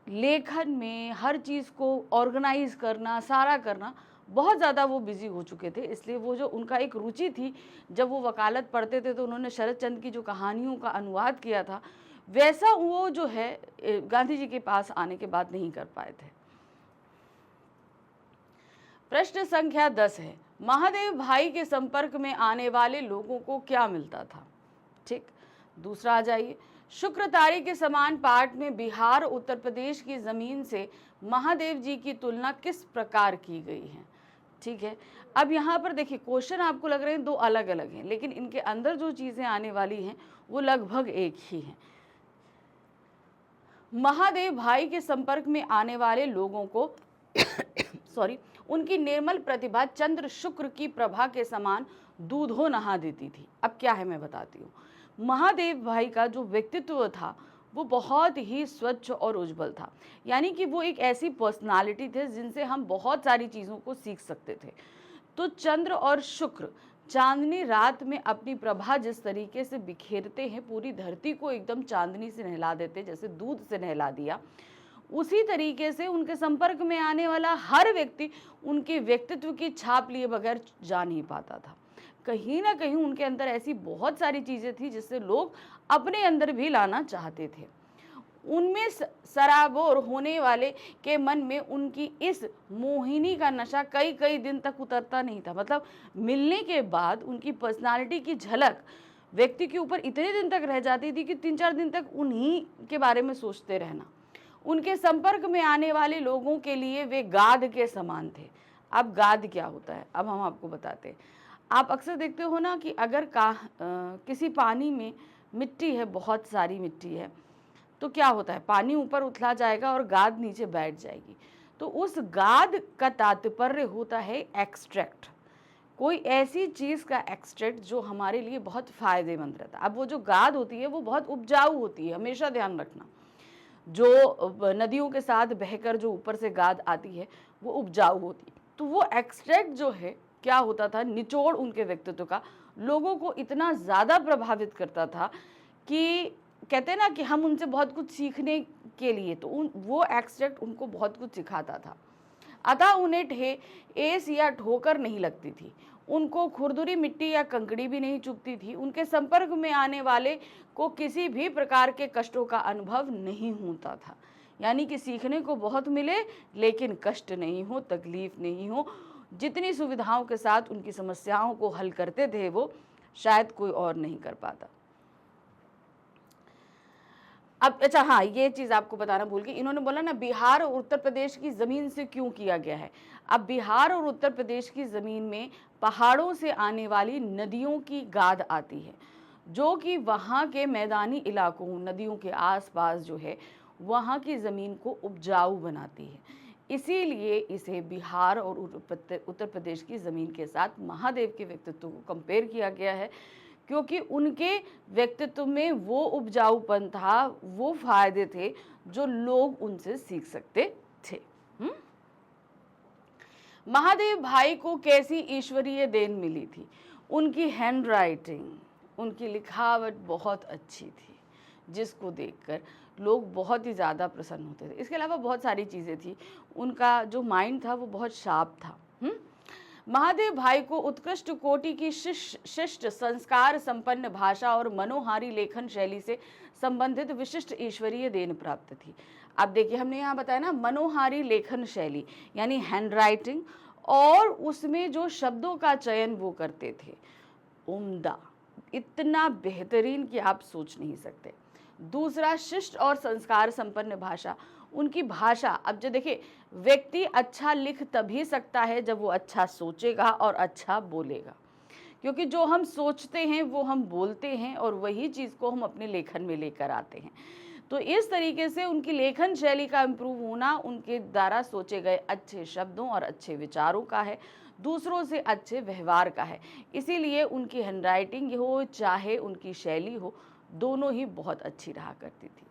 Speaker 1: लेखन में हर चीज़ को ऑर्गेनाइज करना, सारा करना, बहुत ज़्यादा वो बिजी हो चुके थे। इसलिए वो जो उनका एक रुचि थी, जब वो वकालत पढ़ते थे तो उन्होंने शरद चंद्र की जो कहानियों का अनुवाद किया था, वैसा वो जो है गांधी जी के पास आने के बाद नहीं कर पाए थे। प्रश्न संख्या 10 है, महादेव भाई के संपर्क में आने वाले लोगों को क्या मिलता था? ठीक। दूसरा आ जाइए, शुक्र तारे के समान पाठ में बिहार उत्तर प्रदेश की जमीन से महादेव जी की तुलना किस प्रकार की गई है? ठीक है। अब यहाँ पर देखिए, क्वेश्चन आपको लग रहे हैं दो अलग अलग हैं, लेकिन इनके अंदर जो चीजें आने वाली हैं वो लगभग एक ही हैं। महादेव भाई के संपर्क में आने वाले लोगों को सॉरी, उनकी निर्मल प्रतिभा चंद्र शुक्र की प्रभा के समान दूधो नहा देती थी। अब क्या है मैं बताती हूँ। महादेव भाई का जो व्यक्तित्व था वो बहुत ही स्वच्छ और उज्जवल था, यानी कि वो एक ऐसी पर्सनालिटी थे जिनसे हम बहुत सारी चीज़ों को सीख सकते थे। तो चंद्र और शुक्र चांदनी रात में अपनी प्रभा जिस तरीके से बिखेरते हैं, पूरी धरती को एकदम चांदनी से नहला देते, जैसे दूध से नहला दिया, उसी तरीके से उनके संपर्क में आने वाला हर व्यक्ति उनके व्यक्तित्व की छाप लिए बगैर जा नहीं पाता था। कहीं ना कहीं उनके अंदर ऐसी बहुत सारी चीज़ें थी जिससे लोग अपने अंदर भी लाना चाहते थे। उनमें सराबोर होने वाले के मन में उनकी इस मोहिनी का नशा कई कई दिन तक उतरता नहीं था। मतलब मिलने के बाद उनकी पर्सनालिटी की झलक व्यक्ति के ऊपर इतने दिन तक रह जाती थी कि 3-4 दिन तक उन्हीं के बारे में सोचते रहना। उनके संपर्क में आने वाले लोगों के लिए वे गाद के समान थे। अब गाद क्या होता है, अब हम आपको बताते हैं। आप अक्सर देखते हो ना कि अगर किसी पानी में मिट्टी है, बहुत सारी मिट्टी है, तो क्या होता है, पानी ऊपर उछला जाएगा और गाद नीचे बैठ जाएगी। तो उस गाद का तात्पर्य होता है एक्सट्रैक्ट, कोई ऐसी चीज़ का एक्सट्रैक्ट जो हमारे लिए बहुत फ़ायदेमंद रहता है। अब वो जो गाद होती है वो बहुत उपजाऊ होती है, हमेशा ध्यान रखना। जो नदियों के साथ बहकर जो ऊपर से गाद आती है वो उपजाऊ होती है। तो वो एक्सट्रैक्ट जो है क्या होता था, निचोड़ उनके व्यक्तित्व का लोगों को इतना ज़्यादा प्रभावित करता था कि कहते हैं ना कि हम उनसे बहुत कुछ सीखने के लिए, तो वो एक्सट्रैक्ट उनको बहुत कुछ सिखाता था। अतः उन्हें ठेस या ठोकर नहीं लगती थी, उनको खुरदुरी मिट्टी या कंकड़ी भी नहीं चुभती थी, उनके संपर्क में आने वाले को किसी भी प्रकार के कष्टों का अनुभव नहीं होता था। यानी कि सीखने को बहुत मिले लेकिन कष्ट नहीं हो, तकलीफ नहीं हो। जितनी सुविधाओं के साथ उनकी समस्याओं को हल करते थे वो शायद कोई और नहीं कर पाता। अब अच्छा हाँ, ये चीज़ आपको बताना भूल गई, इन्होंने बोला ना बिहार और उत्तर प्रदेश की ज़मीन से क्यों किया गया है। अब बिहार और उत्तर प्रदेश की ज़मीन में पहाड़ों से आने वाली नदियों की गाद आती है, जो कि वहाँ के मैदानी इलाकों, नदियों के आसपास जो है वहाँ की ज़मीन को उपजाऊ बनाती है। इसीलिए इसे बिहार और उत्तर प्रदेश की ज़मीन के साथ महादेव के व्यक्तित्व को कंपेयर किया गया है, क्योंकि उनके व्यक्तित्व में वो उपजाऊपन था, वो फायदे थे जो लोग उनसे सीख सकते थे। महादेव भाई को कैसी ईश्वरीय देन मिली थी? उनकी हैंडराइटिंग, उनकी लिखावट बहुत अच्छी थी, जिसको देखकर लोग बहुत ही ज़्यादा प्रसन्न होते थे। इसके अलावा बहुत सारी चीज़ें थी, उनका जो माइंड था वो बहुत शार्प था। महादेव भाई को उत्कृष्ट कोटि की शिष्ट संस्कार संपन्न भाषा और मनोहारी लेखन शैली से संबंधित विशिष्ट ईश्वरीय देन प्राप्त थी। अब देखिए, हमने यहाँ बताया ना मनोहारी लेखन शैली यानी हैंडराइटिंग, और उसमें जो शब्दों का चयन वो करते थे उम्दा, इतना बेहतरीन कि आप सोच नहीं सकते। दूसरा, शिष्ट और संस्कार संपन्न भाषा, उनकी भाषा। अब जो देखिए, व्यक्ति अच्छा लिख तभी सकता है जब वो अच्छा सोचेगा और अच्छा बोलेगा, क्योंकि जो हम सोचते हैं वो हम बोलते हैं और वही चीज़ को हम अपने लेखन में लेकर आते हैं। तो इस तरीके से उनकी लेखन शैली का इम्प्रूव होना उनके द्वारा सोचे गए अच्छे शब्दों और अच्छे विचारों का है, दूसरों से अच्छे व्यवहार का है। इसीलिए उनकी हैंडराइटिंग हो चाहे उनकी शैली हो, दोनों ही बहुत अच्छी रहा करती थी।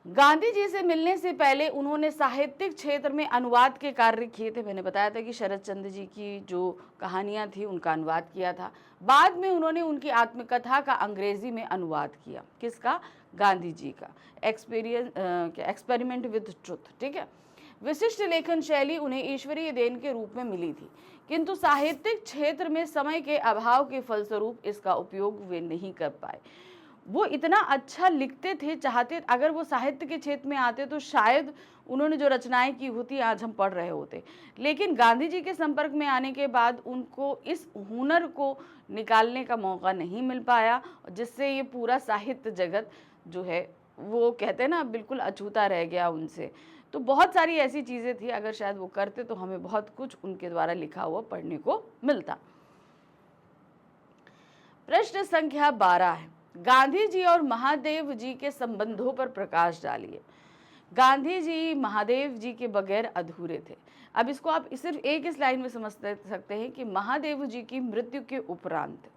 Speaker 1: गांधी जी से मिलने से पहले उन्होंने साहित्यिक क्षेत्र में अनुवाद के कार्य किए थे। मैंने बताया था कि शरद चंद्र जी की जो कहानियां थी उनका अनुवाद किया था। बाद में उन्होंने उनकी आत्मकथा का अंग्रेजी में अनुवाद किया। किसका? गांधी जी का। एक्सपेरिमेंट विद ट्रुथ, ठीक है। विशिष्ट लेखन शैली उन्हें ईश्वरीय देन के रूप में मिली थी, किंतु साहित्यिक क्षेत्र में समय के अभाव के फलस्वरूप इसका उपयोग वे नहीं कर पाए। वो इतना अच्छा लिखते थे, चाहते अगर वो साहित्य के क्षेत्र में आते तो शायद उन्होंने जो रचनाएं की होती आज हम पढ़ रहे होते। लेकिन गांधी जी के संपर्क में आने के बाद उनको इस हुनर को निकालने का मौका नहीं मिल पाया, जिससे ये पूरा साहित्य जगत जो है वो कहते हैं ना बिल्कुल अछूता रह गया उनसे। तो बहुत सारी ऐसी चीज़ें थी, अगर शायद वो करते तो हमें बहुत कुछ उनके द्वारा लिखा हुआ पढ़ने को मिलता। प्रश्न संख्या 12 है, गांधी जी और महादेव जी के संबंधों पर प्रकाश डालिए। गांधी जी महादेव जी के बगैर अधूरे थे। अब इसको आप सिर्फ एक इस लाइन में समझ सकते हैं कि महादेव जी की मृत्यु के उपरांत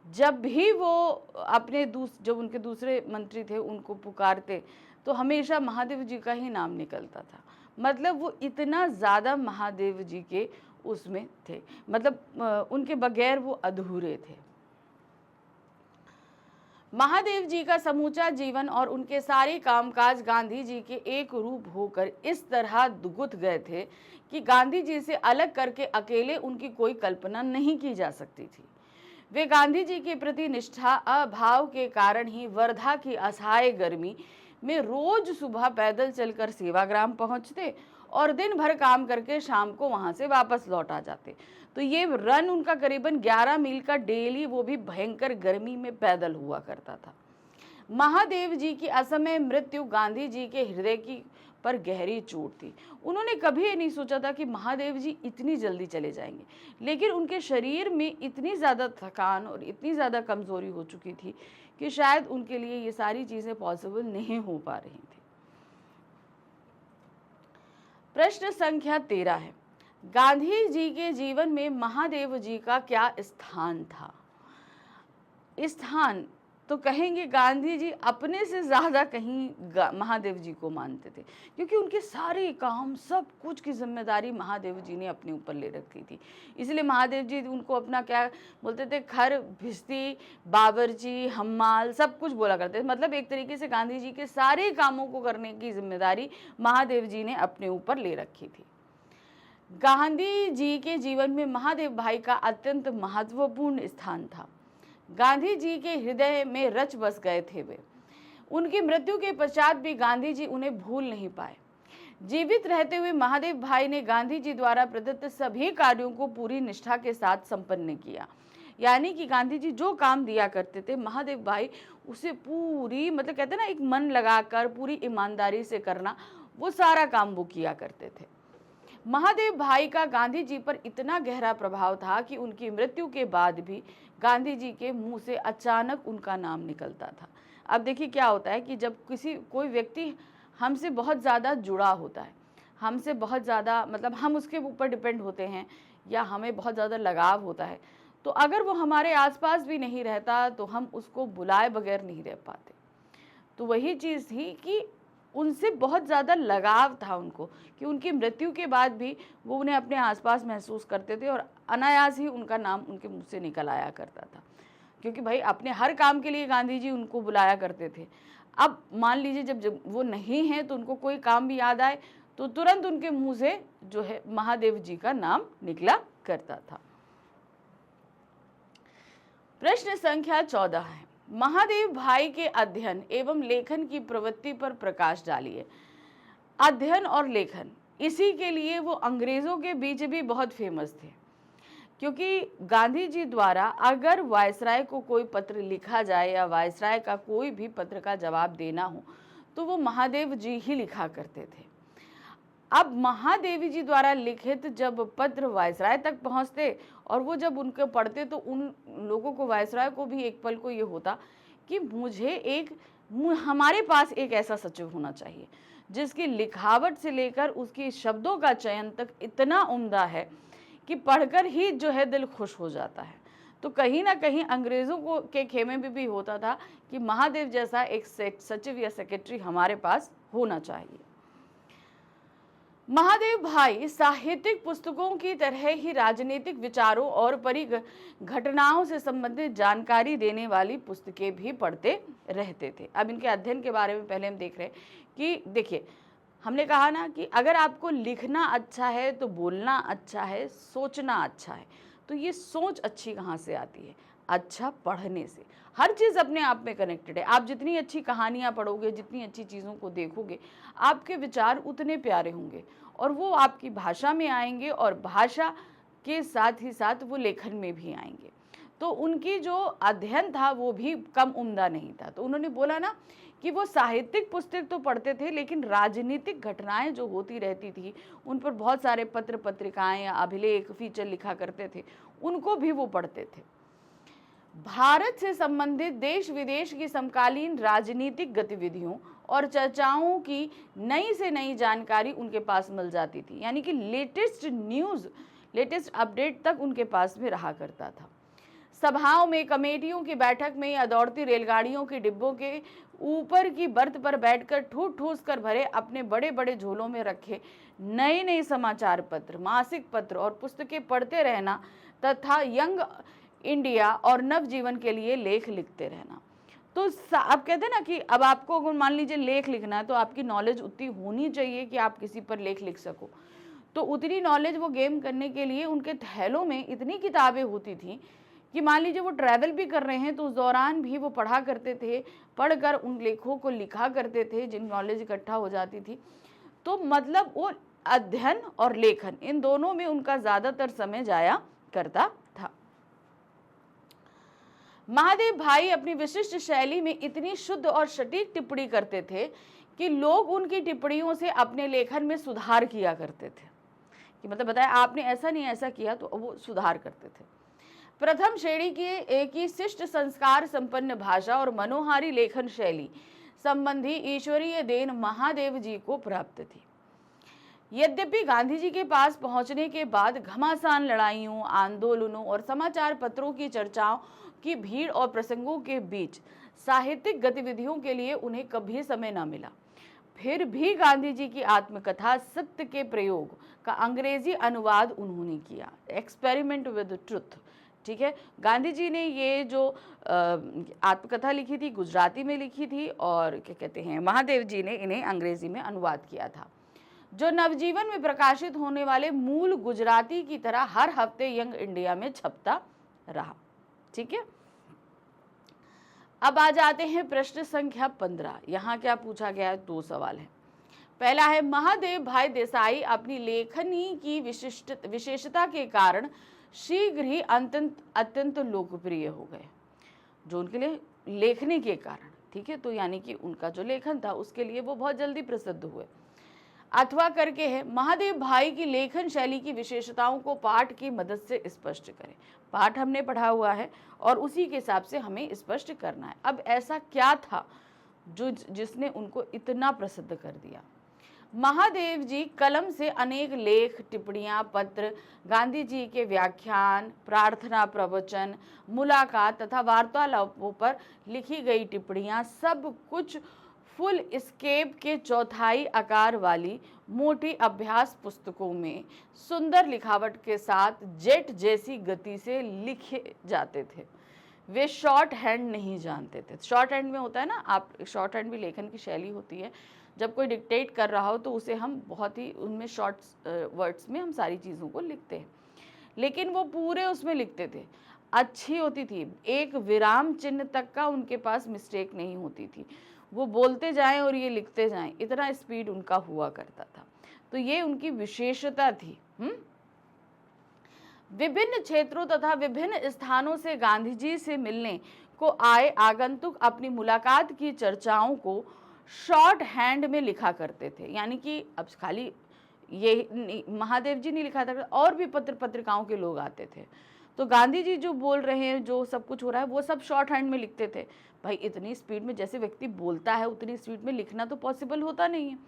Speaker 1: जब भी वो अपने जब उनके दूसरे मंत्री थे उनको पुकारते तो हमेशा महादेव जी का ही नाम निकलता था। मतलब वो इतना ज़्यादा महादेव जी के उसमें थे, मतलब उनके बगैर वो अधूरे थे। महादेव जी का समूचा जीवन और उनके सारे कामकाज गांधी जी के एक रूप होकर इस तरह गुथ गए थे कि गांधी जी से अलग करके अकेले उनकी कोई कल्पना नहीं की जा सकती थी। वे गांधी जी के प्रति निष्ठा अभाव के कारण ही वर्धा की असहाय गर्मी में रोज सुबह पैदल चलकर सेवाग्राम पहुंचते और दिन भर काम करके शाम को वहां से वापस लौट आ जाते। तो ये रन उनका करीबन 11 मील का डेली, वो भी भयंकर गर्मी में पैदल हुआ करता था। महादेव जी की असमय मृत्यु गांधी जी के हृदय की पर गहरी चोट थी। उन्होंने कभी ये नहीं सोचा था कि महादेव जी इतनी जल्दी चले जाएंगे, लेकिन उनके शरीर में इतनी ज़्यादा थकान और इतनी ज़्यादा कमज़ोरी हो चुकी थी कि शायद उनके लिए ये सारी चीज़ें पॉसिबल नहीं हो पा रही थी। प्रश्न संख्या 13 है, गांधी जी के जीवन में महादेव जी का क्या स्थान था? स्थान तो कहेंगे गांधी जी अपने से ज़्यादा कहीं महादेव जी को मानते थे, क्योंकि उनके सारे काम सब कुछ की जिम्मेदारी महादेव जी ने अपने ऊपर ले रखी थी। इसलिए महादेव जी उनको अपना क्या बोलते थे, खर भिश्ती बाबरची हम्माल सब कुछ बोला करते थे। मतलब एक तरीके से गांधी जी के सारे कामों को करने की जिम्मेदारी महादेव जी ने अपने ऊपर ले रखी थी। गांधी जी के जीवन में महादेव भाई का अत्यंत महत्वपूर्ण स्थान था। गांधी जी के हृदय में रच बस गए थे वे। उनकी मृत्यु के पश्चात भी गांधी जी उन्हें भूल नहीं पाए। जीवित रहते हुए महादेव भाई ने गांधी जी द्वारा प्रदत्त सभी कार्यों को पूरी निष्ठा के साथ संपन्न किया। यानी कि गांधी जी जो काम दिया करते थे, महादेव भाई उसे पूरी मतलब कहते हैं ना, एक मन लगाकर पूरी ईमानदारी से करना, वो सारा काम वो किया करते थे। महादेव भाई का गांधी जी पर इतना गहरा प्रभाव था कि उनकी मृत्यु के बाद भी गांधी जी के मुंह से अचानक उनका नाम निकलता था। अब देखिए क्या होता है कि जब कोई व्यक्ति हमसे बहुत ज़्यादा जुड़ा होता है, हमसे बहुत ज़्यादा मतलब हम उसके ऊपर डिपेंड होते हैं या हमें बहुत ज़्यादा लगाव होता है, तो अगर वो हमारे आसपास भी नहीं रहता तो हम उसको बुलाए बगैर नहीं रह पाते। तो वही चीज़ थी कि उनसे बहुत ज़्यादा लगाव था उनको, कि उनकी मृत्यु के बाद भी वो उन्हें अपने आसपास महसूस करते थे और अनायास ही उनका नाम उनके मुंह से निकल आया करता था, क्योंकि भाई अपने हर काम के लिए गांधी जी उनको बुलाया करते थे। अब मान लीजिए जब वो नहीं है तो उनको कोई काम भी याद आए तो तुरंत उनके मुंह से जो है महादेव जी का नाम निकला करता था। प्रश्न संख्या 14 है, महादेव भाई के अध्ययन एवं लेखन की प्रवृत्ति पर प्रकाश डालिए। अध्ययन और लेखन, इसी के लिए वो अंग्रेजों के बीच भी बहुत फेमस थे, क्योंकि गांधी जी द्वारा अगर वायसराय को कोई पत्र लिखा जाए या वायसराय का कोई भी पत्र का जवाब देना हो तो वो महादेव जी ही लिखा करते थे। अब महादेवी जी द्वारा लिखित जब पत्र वायसराय तक पहुंचते और वो जब उनको पढ़ते तो उन लोगों को, वायसराय को भी एक पल को ये होता कि हमारे पास एक ऐसा सचिव होना चाहिए जिसकी लिखावट से लेकर उसकी शब्दों का चयन तक इतना उम्दा है कि पढ़कर ही जो है दिल खुश हो जाता है। तो कहीं ना कहीं अंग्रेज़ों को के खेमे में भी होता था कि महादेव जैसा एक सचिव या सेक्रेटरी हमारे पास होना चाहिए। महादेव भाई साहित्यिक पुस्तकों की तरह ही राजनीतिक विचारों और परिघटनाओं से संबंधित जानकारी देने वाली पुस्तकें भी पढ़ते रहते थे। अब इनके अध्ययन के बारे में पहले हम देख रहे हैं कि देखिए, हमने कहा ना कि अगर आपको लिखना अच्छा है तो बोलना अच्छा है, सोचना अच्छा है। तो ये सोच अच्छी कहाँ से आती है? अच्छा पढ़ने से। हर चीज़ अपने आप में कनेक्टेड है। आप जितनी अच्छी कहानियाँ पढ़ोगे, जितनी अच्छी चीज़ों को देखोगे, आपके विचार उतने प्यारे होंगे और वो आपकी भाषा में आएंगे और भाषा के साथ ही साथ वो लेखन में भी आएंगे। तो उनकी जो अध्ययन था वो भी कम उम्दा नहीं था। तो उन्होंने बोला ना कि वो साहित्यिक पुस्तक तो पढ़ते थे, लेकिन राजनीतिक घटनाएं जो होती रहती थी उन पर बहुत सारे पत्र पत्रिकाएं या अभिलेख फीचर लिखा करते थे, उनको भी वो पढ़ते थे। भारत से संबंधित देश विदेश की समकालीन राजनीतिक गतिविधियों और चर्चाओं की नई से नई जानकारी उनके पास मिल जाती थी, यानी कि लेटेस्ट न्यूज़, लेटेस्ट अपडेट तक उनके पास में रहा करता था। सभाओं में, कमेटियों की बैठक में या दौड़ती रेलगाड़ियों के डिब्बों के ऊपर की बर्थ पर बैठकर ठूस कर भरे अपने बड़े बड़े झोलों में रखे नए नए समाचार पत्र, मासिक पत्र और पुस्तकें पढ़ते रहना तथा यंग इंडिया और नवजीवन के लिए लेख लिखते रहना। तो अब कहते हैं ना कि अब आपको अगर मान लीजिए लेख लिखना है तो आपकी नॉलेज उतनी होनी चाहिए कि आप किसी पर लेख लिख सको। तो उतनी नॉलेज वो गेम करने के लिए उनके थैलों में इतनी किताबें होती थी कि मान लीजिए वो ट्रैवल भी कर रहे हैं तो उस दौरान भी वो पढ़ा करते थे, पढ़कर उन लेखों को लिखा करते थे जिन नॉलेज इकट्ठा हो जाती थी। तो मतलब वो अध्ययन और लेखन इन दोनों में उनका ज़्यादातर समय जाया करता था। महादेव भाई अपनी विशिष्ट शैली में इतनी शुद्ध और सटीक टिप्पणी करते थे कि लोग उनकी टिप्पणियों से अपने लेखन में सुधार किया करते थे, कि मतलब बताया आपने ऐसा नहीं ऐसा किया, तो वो सुधार करते थे। प्रथम श्रेणी की एक ही शिष्ट संस्कार संपन्न भाषा और मनोहारी लेखन शैली संबंधी ईश्वरीय देन महादेव जी को प्राप्त थी। यद्यपि गांधी जी के पास पहुंचने के बाद घमासान लड़ाइयों, आंदोलनों और समाचार पत्रों की चर्चाओं की भीड़ और प्रसंगों के बीच साहित्यिक गतिविधियों के लिए उन्हें कभी समय न मिला। फिर भी गांधी जी की आत्मकथा सत्य के प्रयोग का अंग्रेजी अनुवाद उन्होंने किया, एक्सपेरिमेंट विद ट्रुथ। ठीक है, गांधी जी ने ये जो आत्मकथा लिखी थी गुजराती में लिखी थी, और क्या कहते हैं, महादेव जी ने इन्हें अंग्रेजी में अनुवाद किया था, जो नवजीवन में प्रकाशित होने वाले मूल गुजराती की तरह हर हफ्ते यंग इंडिया में छपता रहा। ठीक है, अब आ जाते हैं प्रश्न संख्या 15। यहाँ क्या पूछा गया है, 2 सवाल है। पहला है, महादेव भाई देसाई अपनी लेखनी की विशेषता के कारण शीघ्र ही अत्यंत लोकप्रिय हो गए। जो उनके लिए लेखनी के कारण, ठीक है, तो यानी कि उनका जो लेखन था उसके लिए वो बहुत जल्दी प्रसिद्ध हुए। अथवा करके है, महादेव भाई की लेखन शैली की विशेषताओं को पाठ की मदद से स्पष्ट करें। पाठ हमने पढ़ा हुआ है और उसी के हिसाब से हमें स्पष्ट करना है। अब ऐसा क्या था जिसने उनको इतना प्रसिद्ध कर दिया? महादेव जी कलम से अनेक लेख, टिप्पणियां, पत्र, गांधी जी के व्याख्यान, प्रार्थना, प्रवचन, मुलाकात तथा वार्तालापों पर लिखी गई टिप्पणियां, सब कुछ फुल स्केप के चौथाई आकार वाली मोटी अभ्यास पुस्तकों में सुंदर लिखावट के साथ जेट जैसी गति से लिखे जाते थे। वे शॉर्ट हैंड नहीं जानते थे। शॉर्ट हैंड में होता है ना, आप शॉर्ट हैंड भी लेखन की शैली होती है। जब कोई डिक्टेट कर रहा हो तो उसे हम बहुत ही उनमें शॉर्ट वर्ड्स में हम सारी चीज़ों को लिखते हैं, लेकिन वो पूरे उसमें लिखते थे। अच्छी होती थी, एक विराम चिन्ह तक का उनके पास मिस्टेक नहीं होती थी। वो बोलते जाएं और ये लिखते जाएं, इतना स्पीड उनका हुआ करता था। तो ये उनकी विशेषता थी। विभिन्न क्षेत्रों तथा विभिन्न स्थानों से गांधी जी से मिलने को आए आगंतुक अपनी मुलाकात की चर्चाओं को शॉर्ट हैंड में लिखा करते थे। यानी कि अब खाली ये महादेव जी नहीं लिखा था, और भी पत्र पत्रिकाओं के लोग आते थे, तो गांधी जी जो बोल रहे हैं, जो सब कुछ हो रहा है, वो सब शॉर्ट हैंड में लिखते थे। भाई इतनी स्पीड में जैसे व्यक्ति बोलता है उतनी स्पीड में लिखना तो पॉसिबल होता नहीं है,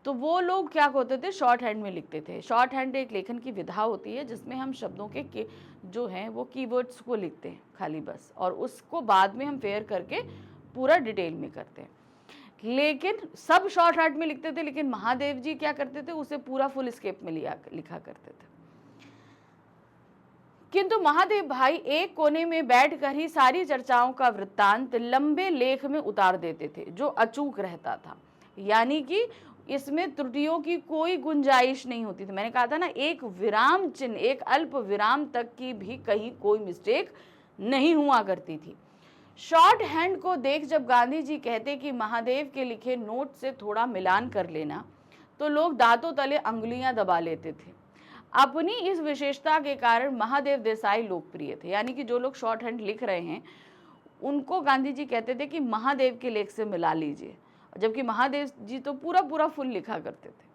Speaker 1: तो वो लोग क्या होते थे, शॉर्ट हैंड में लिखते थे। शॉर्ट हैंड एक लेखन की विधा होती है जिसमें हम शब्दों के जो हैं वो कीवर्ड्स को लिखते हैं खाली बस, और उसको बाद में हम फेयर करके पूरा डिटेल में करते हैं। लेकिन सब शॉर्ट हैंड में लिखते थे, लेकिन महादेव जी क्या करते थे, उसे पूरा फुल स्केप में लिखा करते थे। किंतु महादेव भाई एक कोने में बैठकर ही सारी चर्चाओं का वृत्तांत लंबे लेख में उतार देते थे, जो अचूक रहता था। यानी कि इसमें त्रुटियों की कोई गुंजाइश नहीं होती थी। मैंने कहा था ना, एक विराम चिन्ह, एक अल्प विराम तक की भी कहीं कोई मिस्टेक नहीं हुआ करती थी। शॉर्ट हैंड को देख जब गांधी जी कहते कि महादेव के लिखे नोट से थोड़ा मिलान कर लेना, तो लोग दांतों तले अंगुलियां दबा लेते थे। अपनी इस विशेषता के कारण महादेव देसाई लोकप्रिय थे। यानी कि जो लोग शॉर्ट हैंड लिख रहे हैं उनको गांधी जी कहते थे कि महादेव के लेख से मिला लीजिए, जबकि महादेव जी तो पूरा फुल लिखा करते थे।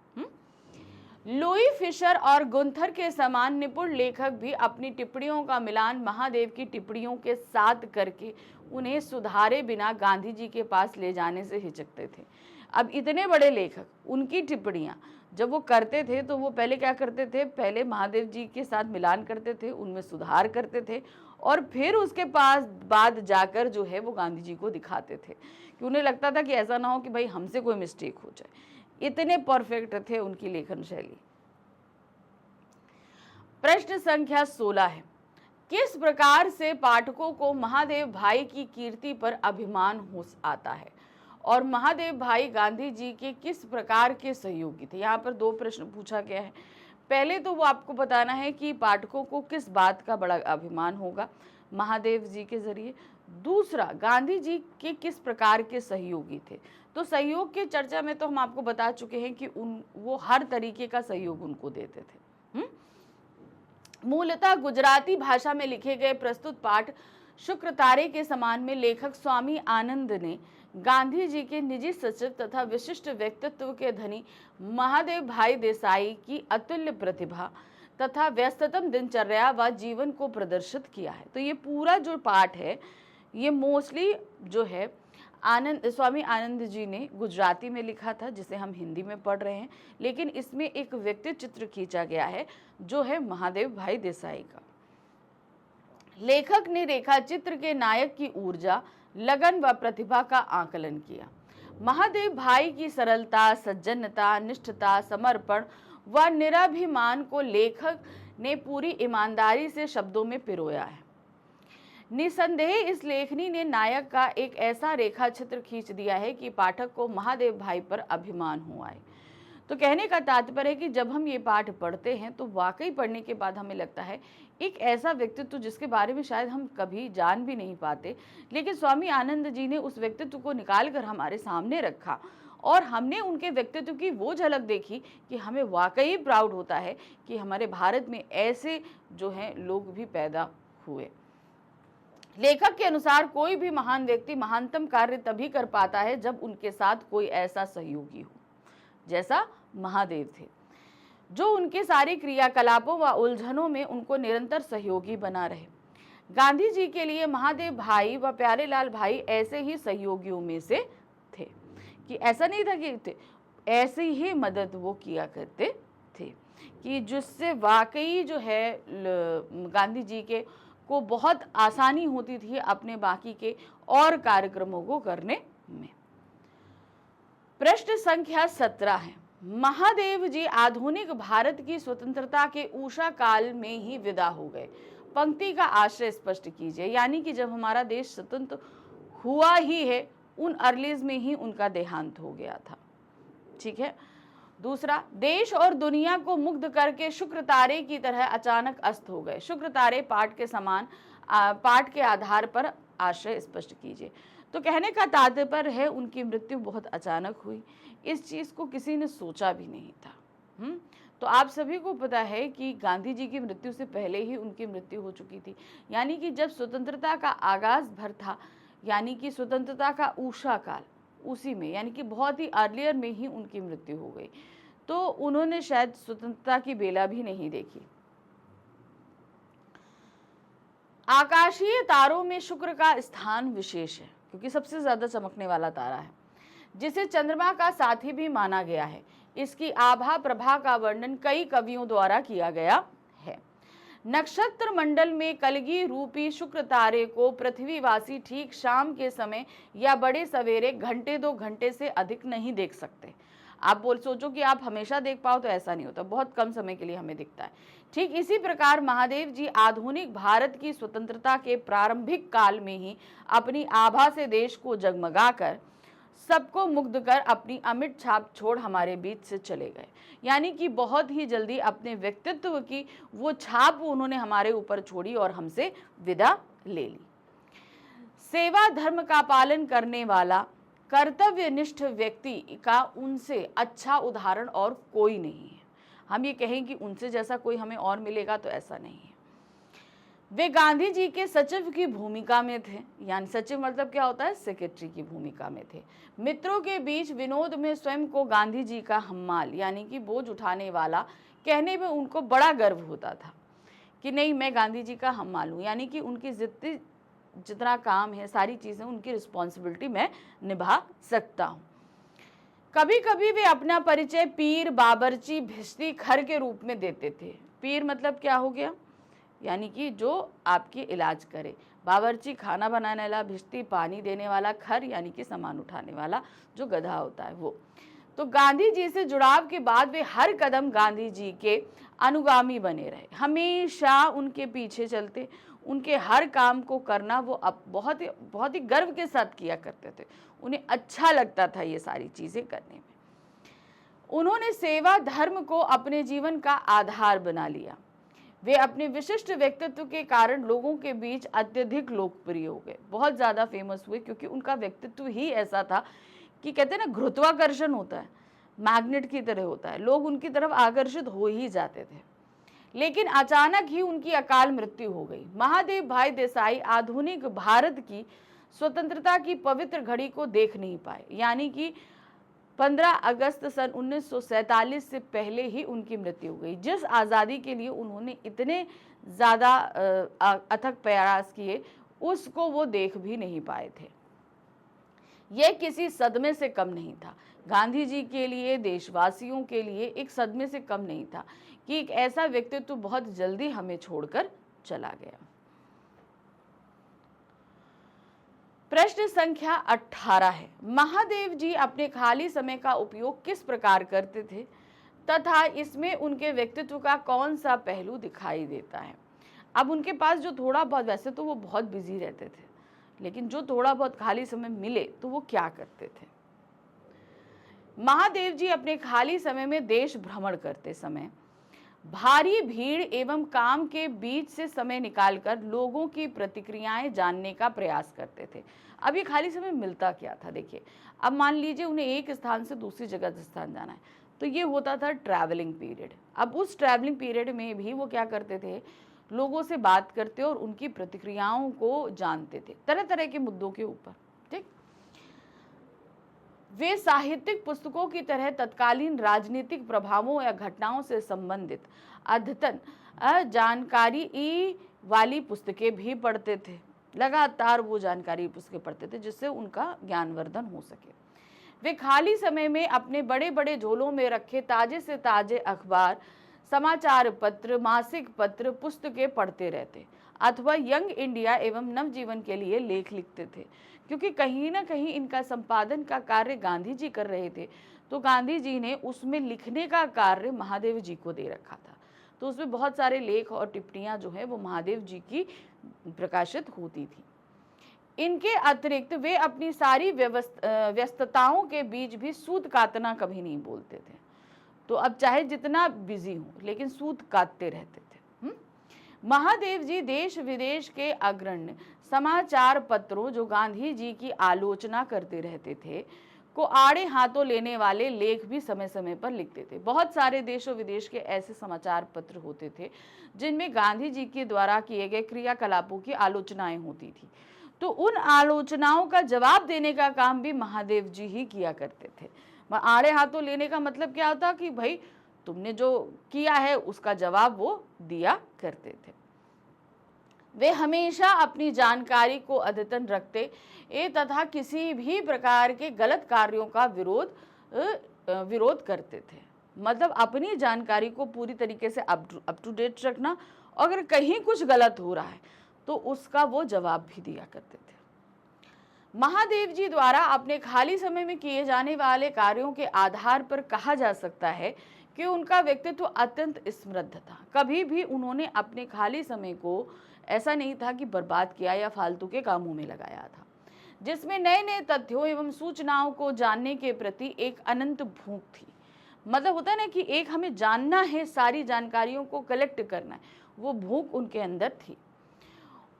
Speaker 1: लुई फिशर और गुंथर के समान निपुण लेखक भी अपनी टिप्पणियों का मिलान महादेव की टिप्पणियों के साथ करके उन्हें सुधारे बिना गांधी जी के पास ले जाने से हिचकते थे। अब इतने बड़े लेखक, उनकी टिप्पणियां जब वो करते थे तो वो पहले क्या करते थे, पहले महादेव जी के साथ मिलान करते थे, उनमें सुधार करते थे, और फिर उसके पास बाद जाकर जो है वो गांधी जी को दिखाते थे, कि उन्हें लगता था कि ऐसा ना हो कि भाई हमसे कोई मिस्टेक हो जाए। इतने परफेक्ट थे उनकी लेखन शैली। प्रश्न संख्या 16 है, किस प्रकार से पाठकों को महादेव भाई की कीर्ति पर अभिमान हो आता है, और महादेव भाई गांधी जी के किस प्रकार के सहयोगी थे? यहाँ पर 2 प्रश्न पूछा गया है। पहले तो वो आपको बताना है कि पाठकों को किस बात का बड़ा अभिमान होगा महादेव जी के जरिए। दूसरा, गांधी जी के किस प्रकार के सहयोगी थे। तो सहयोग की चर्चा में तो हम आपको बता चुके हैं कि वो हर तरीके का सहयोग उनको देते थे। मूलतः गुजराती भाषा में लिखे गए प्रस्तुत पाठ शुक्र तारे के समान में लेखक स्वामी आनंद ने गांधी जी के निजी सचिव तथा विशिष्ट व्यक्तित्व के धनी महादेव भाई देसाई की अतुल्य प्रतिभा तथा व्यस्ततम दिनचर्या व जीवन को प्रदर्शित किया है। तो ये पूरा जो पाठ है ये मोस्टली जो है स्वामी आनंद जी ने गुजराती में लिखा था, जिसे हम हिंदी में पढ़ रहे हैं, लेकिन इसमें एक व्यक्ति चित्र खींचा गया है जो है महादेव भाई देसाई का। लेखक ने रेखाचित्र के नायक की ऊर्जा, लगन व प्रतिभा का आकलन किया। महादेव भाई की सरलता, सज्जनता, निष्ठता, समर्पण व निराभिमान को लेखक ने पूरी ईमानदारी से शब्दों में पिरोया है। निसंदेह इस लेखनी ने नायक का एक ऐसा रेखा चित्र खींच दिया है कि पाठक को महादेव भाई पर अभिमान हुआ है। तो कहने का तात्पर्य है कि जब हम ये पाठ पढ़ते हैं तो वाकई पढ़ने के बाद हमें लगता है एक ऐसा व्यक्तित्व जिसके बारे में शायद हम कभी जान भी नहीं पाते, लेकिन स्वामी आनंद जी ने उस व्यक्तित्व को निकाल कर हमारे सामने रखा और हमने उनके व्यक्तित्व की वो झलक देखी कि हमें वाकई प्राउड होता है कि हमारे भारत में ऐसे जो हैं लोग भी पैदा हुए। लेखक के अनुसार कोई भी महान व्यक्ति महानतम कार्य तभी कर पाता है जब उनके साथ कोई ऐसा सहयोगी हो जैसा महादेव थे, जो उनके सारे क्रियाकलापों व उलझनों में उनको निरंतर सहयोगी बना रहे। गांधी जी के लिए महादेव भाई व प्यारेलाल भाई ऐसे ही सहयोगियों में से थे, कि ऐसा नहीं था कि थे, ऐसे ही मदद वो किया करते थे कि जिससे वाकई जो है गांधी जी के को बहुत आसानी होती थी अपने बाकी के और कार्यक्रमों को करने में। प्रश्न संख्या 17 है, महादेव जी आधुनिक भारत की स्वतंत्रता के उषा काल में ही विदा हो गए। पंक्ति का आशय स्पष्ट कीजिए, यानी कि जब हमारा देश स्वतंत्र हुआ ही है उन अर्लीज में ही उनका देहांत हो गया था। ठीक है। दूसरा, देश और दुनिया को मुग्ध करके शुक्र तारे की तरह अचानक अस्त हो गए। शुक्र तारे पाठ के समान पाठ के आधार पर आशय स्पष्ट कीजिए। तो कहने का तात्पर्य है उनकी मृत्यु बहुत अचानक हुई, इस चीज को किसी ने सोचा भी नहीं था। तो आप सभी को पता है कि गांधी जी की मृत्यु से पहले ही उनकी मृत्यु हो चुकी थी, यानी कि जब स्वतंत्रता का आगाज भर था, यानी कि स्वतंत्रता का उषा काल, उसी में यानी कि बहुत ही अर्लियर में ही उनकी मृत्यु हो गई। तो उन्होंने शायद स्वतंत्रता की बेला भी नहीं देखी। आकाशीय तारों में शुक्र का स्थान विशेष है क्योंकि सबसे ज्यादा चमकने वाला तारा है, जिसे चंद्रमा का साथी भी माना गया है। इसकी आभा प्रभा का वर्णन कई कवियों द्वारा किया गया है। नक्षत्र मंडल में कलगी रूपी शुक्र तारे को पृथ्वीवासी ठीक शाम के समय या बड़े सवेरे घंटे 2 घंटे से अधिक नहीं देख सकते। आप सोचो कि आप हमेशा देख पाओ तो ऐसा नहीं होता, बहुत कम समय के लिए हमें दिखता है। ठीक इसी प्रकार महादेव जी आधुनिक भारत की स्वतंत्रता के प्रारंभिक काल में ही अपनी आभा से देश को जगमगाकर सबको मुग्ध कर अपनी अमिट छाप छोड़ हमारे बीच से चले गए, यानी कि बहुत ही जल्दी अपने व्यक्तित्व की वो छाप उन्होंने हमारे ऊपर छोड़ी और हमसे विदा ले ली। सेवा धर्म का पालन करने वाला कर्तव्यनिष्ठ व्यक्ति का उनसे अच्छा उदाहरण और कोई नहीं है। हम ये कहें कि उनसे जैसा कोई हमें और मिलेगा तो ऐसा नहीं है। वे गांधी जी के सचिव की भूमिका में थे, यानी सचिव मतलब क्या होता है, सेक्रेटरी की भूमिका में थे। मित्रों के बीच विनोद में स्वयं को गांधी जी का हम्माल यानी कि बोझ उठाने वाला कहने में उनको बड़ा गर्व होता था कि नहीं, मैं गांधी जी का हम्माल हूँ, यानी कि उनकी जितना काम है, सारी चीज़ें, उनकी रिस्पॉन्सिबिलिटी मैं निभा सकता हूँ। कभी कभी वे अपना परिचय पीर, बाबरची, भिश्ती, खर के रूप में देते थे। पीर मतलब क्या हो गया, यानी कि जो आपकी इलाज करे, बावर्ची खाना बनाने वाला, भिश्ती पानी देने वाला, खर यानी कि सामान उठाने वाला जो गधा होता है वो। तो गांधी जी से जुड़ाव के बाद वे हर कदम गांधी जी के अनुगामी बने रहे, हमेशा उनके पीछे चलते, उनके हर काम को करना वो अब बहुत ही गर्व के साथ किया करते थे। उन्हें अच्छा लगता था ये सारी चीज़ें करने में। उन्होंने सेवा धर्म को अपने जीवन का आधार बना लिया। वे अपने विशिष्ट व्यक्तित्व के कारण लोगों के बीच अत्यधिक लोकप्रिय हो गए, बहुत ज़्यादा फेमस हुए, क्योंकि उनका व्यक्तित्व ही ऐसा था कि कहते हैं ना, गुरुत्वाकर्षण होता है, मैग्नेट की तरह होता है, लोग उनकी तरफ आकर्षित हो ही जाते थे। लेकिन अचानक ही उनकी अकाल मृत्यु हो गई। महादेव भाई देसाई आधुनिक भारत की स्वतंत्रता की पवित्र घड़ी को देख नहीं पाए, यानी कि 15 अगस्त सन 1947 से पहले ही उनकी मृत्यु हो गई। जिस आज़ादी के लिए उन्होंने इतने ज़्यादा अथक प्रयास किए, उसको वो देख भी नहीं पाए थे। यह किसी सदमे से कम नहीं था, गांधी जी के लिए, देशवासियों के लिए एक सदमे से कम नहीं था कि एक ऐसा व्यक्तित्व बहुत जल्दी हमें छोड़कर चला गया। प्रश्न संख्या 18 है, महादेव जी अपने खाली समय का उपयोग किस प्रकार करते थे तथा इसमें उनके व्यक्तित्व का कौन सा पहलू दिखाई देता है। अब उनके पास जो थोड़ा बहुत, वैसे तो वो बहुत बिजी रहते थे, लेकिन जो थोड़ा बहुत खाली समय मिले तो वो क्या करते थे। महादेव जी अपने खाली समय में देश भ्रमण करते समय भारी भीड़ एवं काम के बीच से समय निकालकर लोगों की प्रतिक्रियाएं जानने का प्रयास करते थे। अब ये खाली समय मिलता क्या था, देखिए अब मान लीजिए उन्हें एक स्थान से दूसरी जगह स्थान जाना है, तो ये होता था ट्रैवलिंग पीरियड। अब उस ट्रैवलिंग पीरियड में भी वो क्या करते थे, लोगों से बात करते और उनकी प्रतिक्रियाओं को जानते थे तरह तरह के मुद्दों के ऊपर। ठीक, वे साहित्यिक पुस्तकों की तरह तत्कालीन राजनीतिक प्रभावों या घटनाओं से संबंधित अद्यतन जानकारी वाली पुस्तकें भी पढ़ते थे। लगातार वो जानकारी पुस्तकें पढ़ते थे जिससे उनका ज्ञानवर्धन हो सके। वे खाली समय में अपने बड़े बड़े झोलों में रखे ताजे से ताजे अखबार, समाचार पत्र, मासिक पत्र, पुस्तकें पढ़ते रहते अथवा यंग इंडिया एवं नवजीवन के लिए लेख लिखते थे, क्योंकि कहीं ना कहीं इनका संपादन का कार्य गांधी जी कर रहे थे, तो गांधी जी ने उसमें लिखने का कार्य महादेव जी को दे रखा था। तो उसमें बहुत सारे लेख और टिप्पणियां जो है वो महादेव जी की प्रकाशित होती थी। इनके अतिरिक्त वे अपनी सारी व्यस्तताओं के बीच भी सूत काटना कभी नहीं बोलते थे। तो अब चाहे जितना बिजी हो लेकिन सूत काटते रहते थे। महादेव जी देश विदेश के अग्रणी समाचार पत्रों जो गांधी जी की आलोचना करते रहते थे को आड़े हाथों लेने वाले लेख भी समय समय पर लिखते थे। बहुत सारे देशों विदेश के ऐसे समाचार पत्र होते थे जिनमें गांधी जी के द्वारा किए गए क्रियाकलापों की आलोचनाएं होती थी, तो उन आलोचनाओं का जवाब देने का काम भी महादेव जी ही किया करते थे। आड़े हाथों लेने का मतलब क्या होता कि भाई तुमने जो किया है उसका जवाब वो दिया करते थे। वे हमेशा अपनी जानकारी को अद्यतन रखते तथा किसी भी प्रकार के गलत कार्यों का विरोध करते थे। मतलब अपनी जानकारी को पूरी तरीके से अप टू डेट रखना, अगर कहीं कुछ गलत हो रहा है तो उसका वो जवाब भी दिया करते थे। महादेव जी द्वारा अपने खाली समय में किए जाने वाले कार्यों के आधार पर कहा जा सकता है कि उनका व्यक्तित्व अत्यंत समृद्ध था। कभी भी उन्होंने अपने खाली समय को ऐसा नहीं था कि बर्बाद किया या फालतू के कामों में लगाया था, जिसमें नए नए तथ्यों एवं सूचनाओं को जानने के प्रति एक अनंत भूख थी। मतलब होता है ना कि एक हमें जानना है, सारी जानकारियों को कलेक्ट करना है, वो भूख उनके अंदर थी।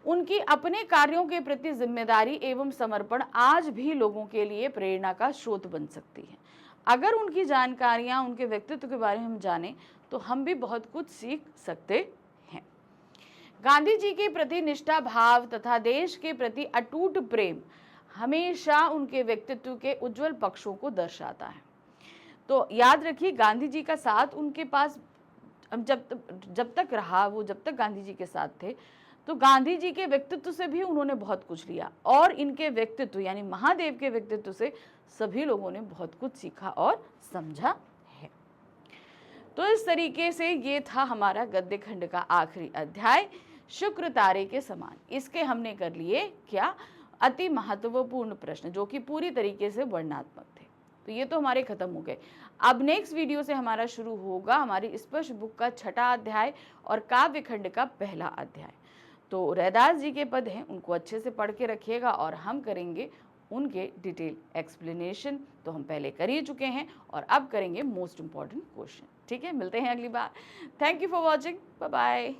Speaker 1: उनकी अपने कार्यों के प्रति जिम्मेदारी एवं समर्पण आज भी लोगों के लिए प्रेरणा का स्रोत बन सकती है। अगर उनकी जानकारियां, उनके व्यक्तित्व के बारे में हम जानें तो हम भी बहुत कुछ सीख सकते हैं। गांधी जी के प्रति निष्ठा भाव तथा देश के प्रति अटूट प्रेम हमेशा उनके व्यक्तित्व के उज्जवल पक्षों को दर्शाता है। तो याद रखिए, गांधी जी का साथ उनके पास जब तक रहा, वो जब तक गांधी जी के साथ थे, तो गांधी जी के व्यक्तित्व से भी उन्होंने बहुत कुछ लिया और इनके व्यक्तित्व यानी महादेव के व्यक्तित्व से सभी लोगों ने बहुत कुछ सीखा और समझा है। तो इस तरीके से ये था हमारा गद्य खंड का आखिरी अध्याय, शुक्र तारे के समान। इसके हमने कर लिए क्या, अति महत्वपूर्ण प्रश्न जो कि पूरी तरीके से वर्णनात्मक थे। तो ये तो हमारे खत्म हो गए। अब नेक्स्ट वीडियो से हमारा शुरू होगा हमारी स्पर्श बुक का 6ठा अध्याय और काव्य खंड का पहला अध्याय। तो रैदास जी के पद हैं, उनको अच्छे से पढ़ के रखिएगा और हम करेंगे उनके डिटेल एक्सप्लेनेशन। तो हम पहले कर ही चुके हैं और अब करेंगे मोस्ट इम्पॉर्टेंट क्वेश्चन। ठीक है, मिलते हैं अगली बार। Thank you for watching, bye bye.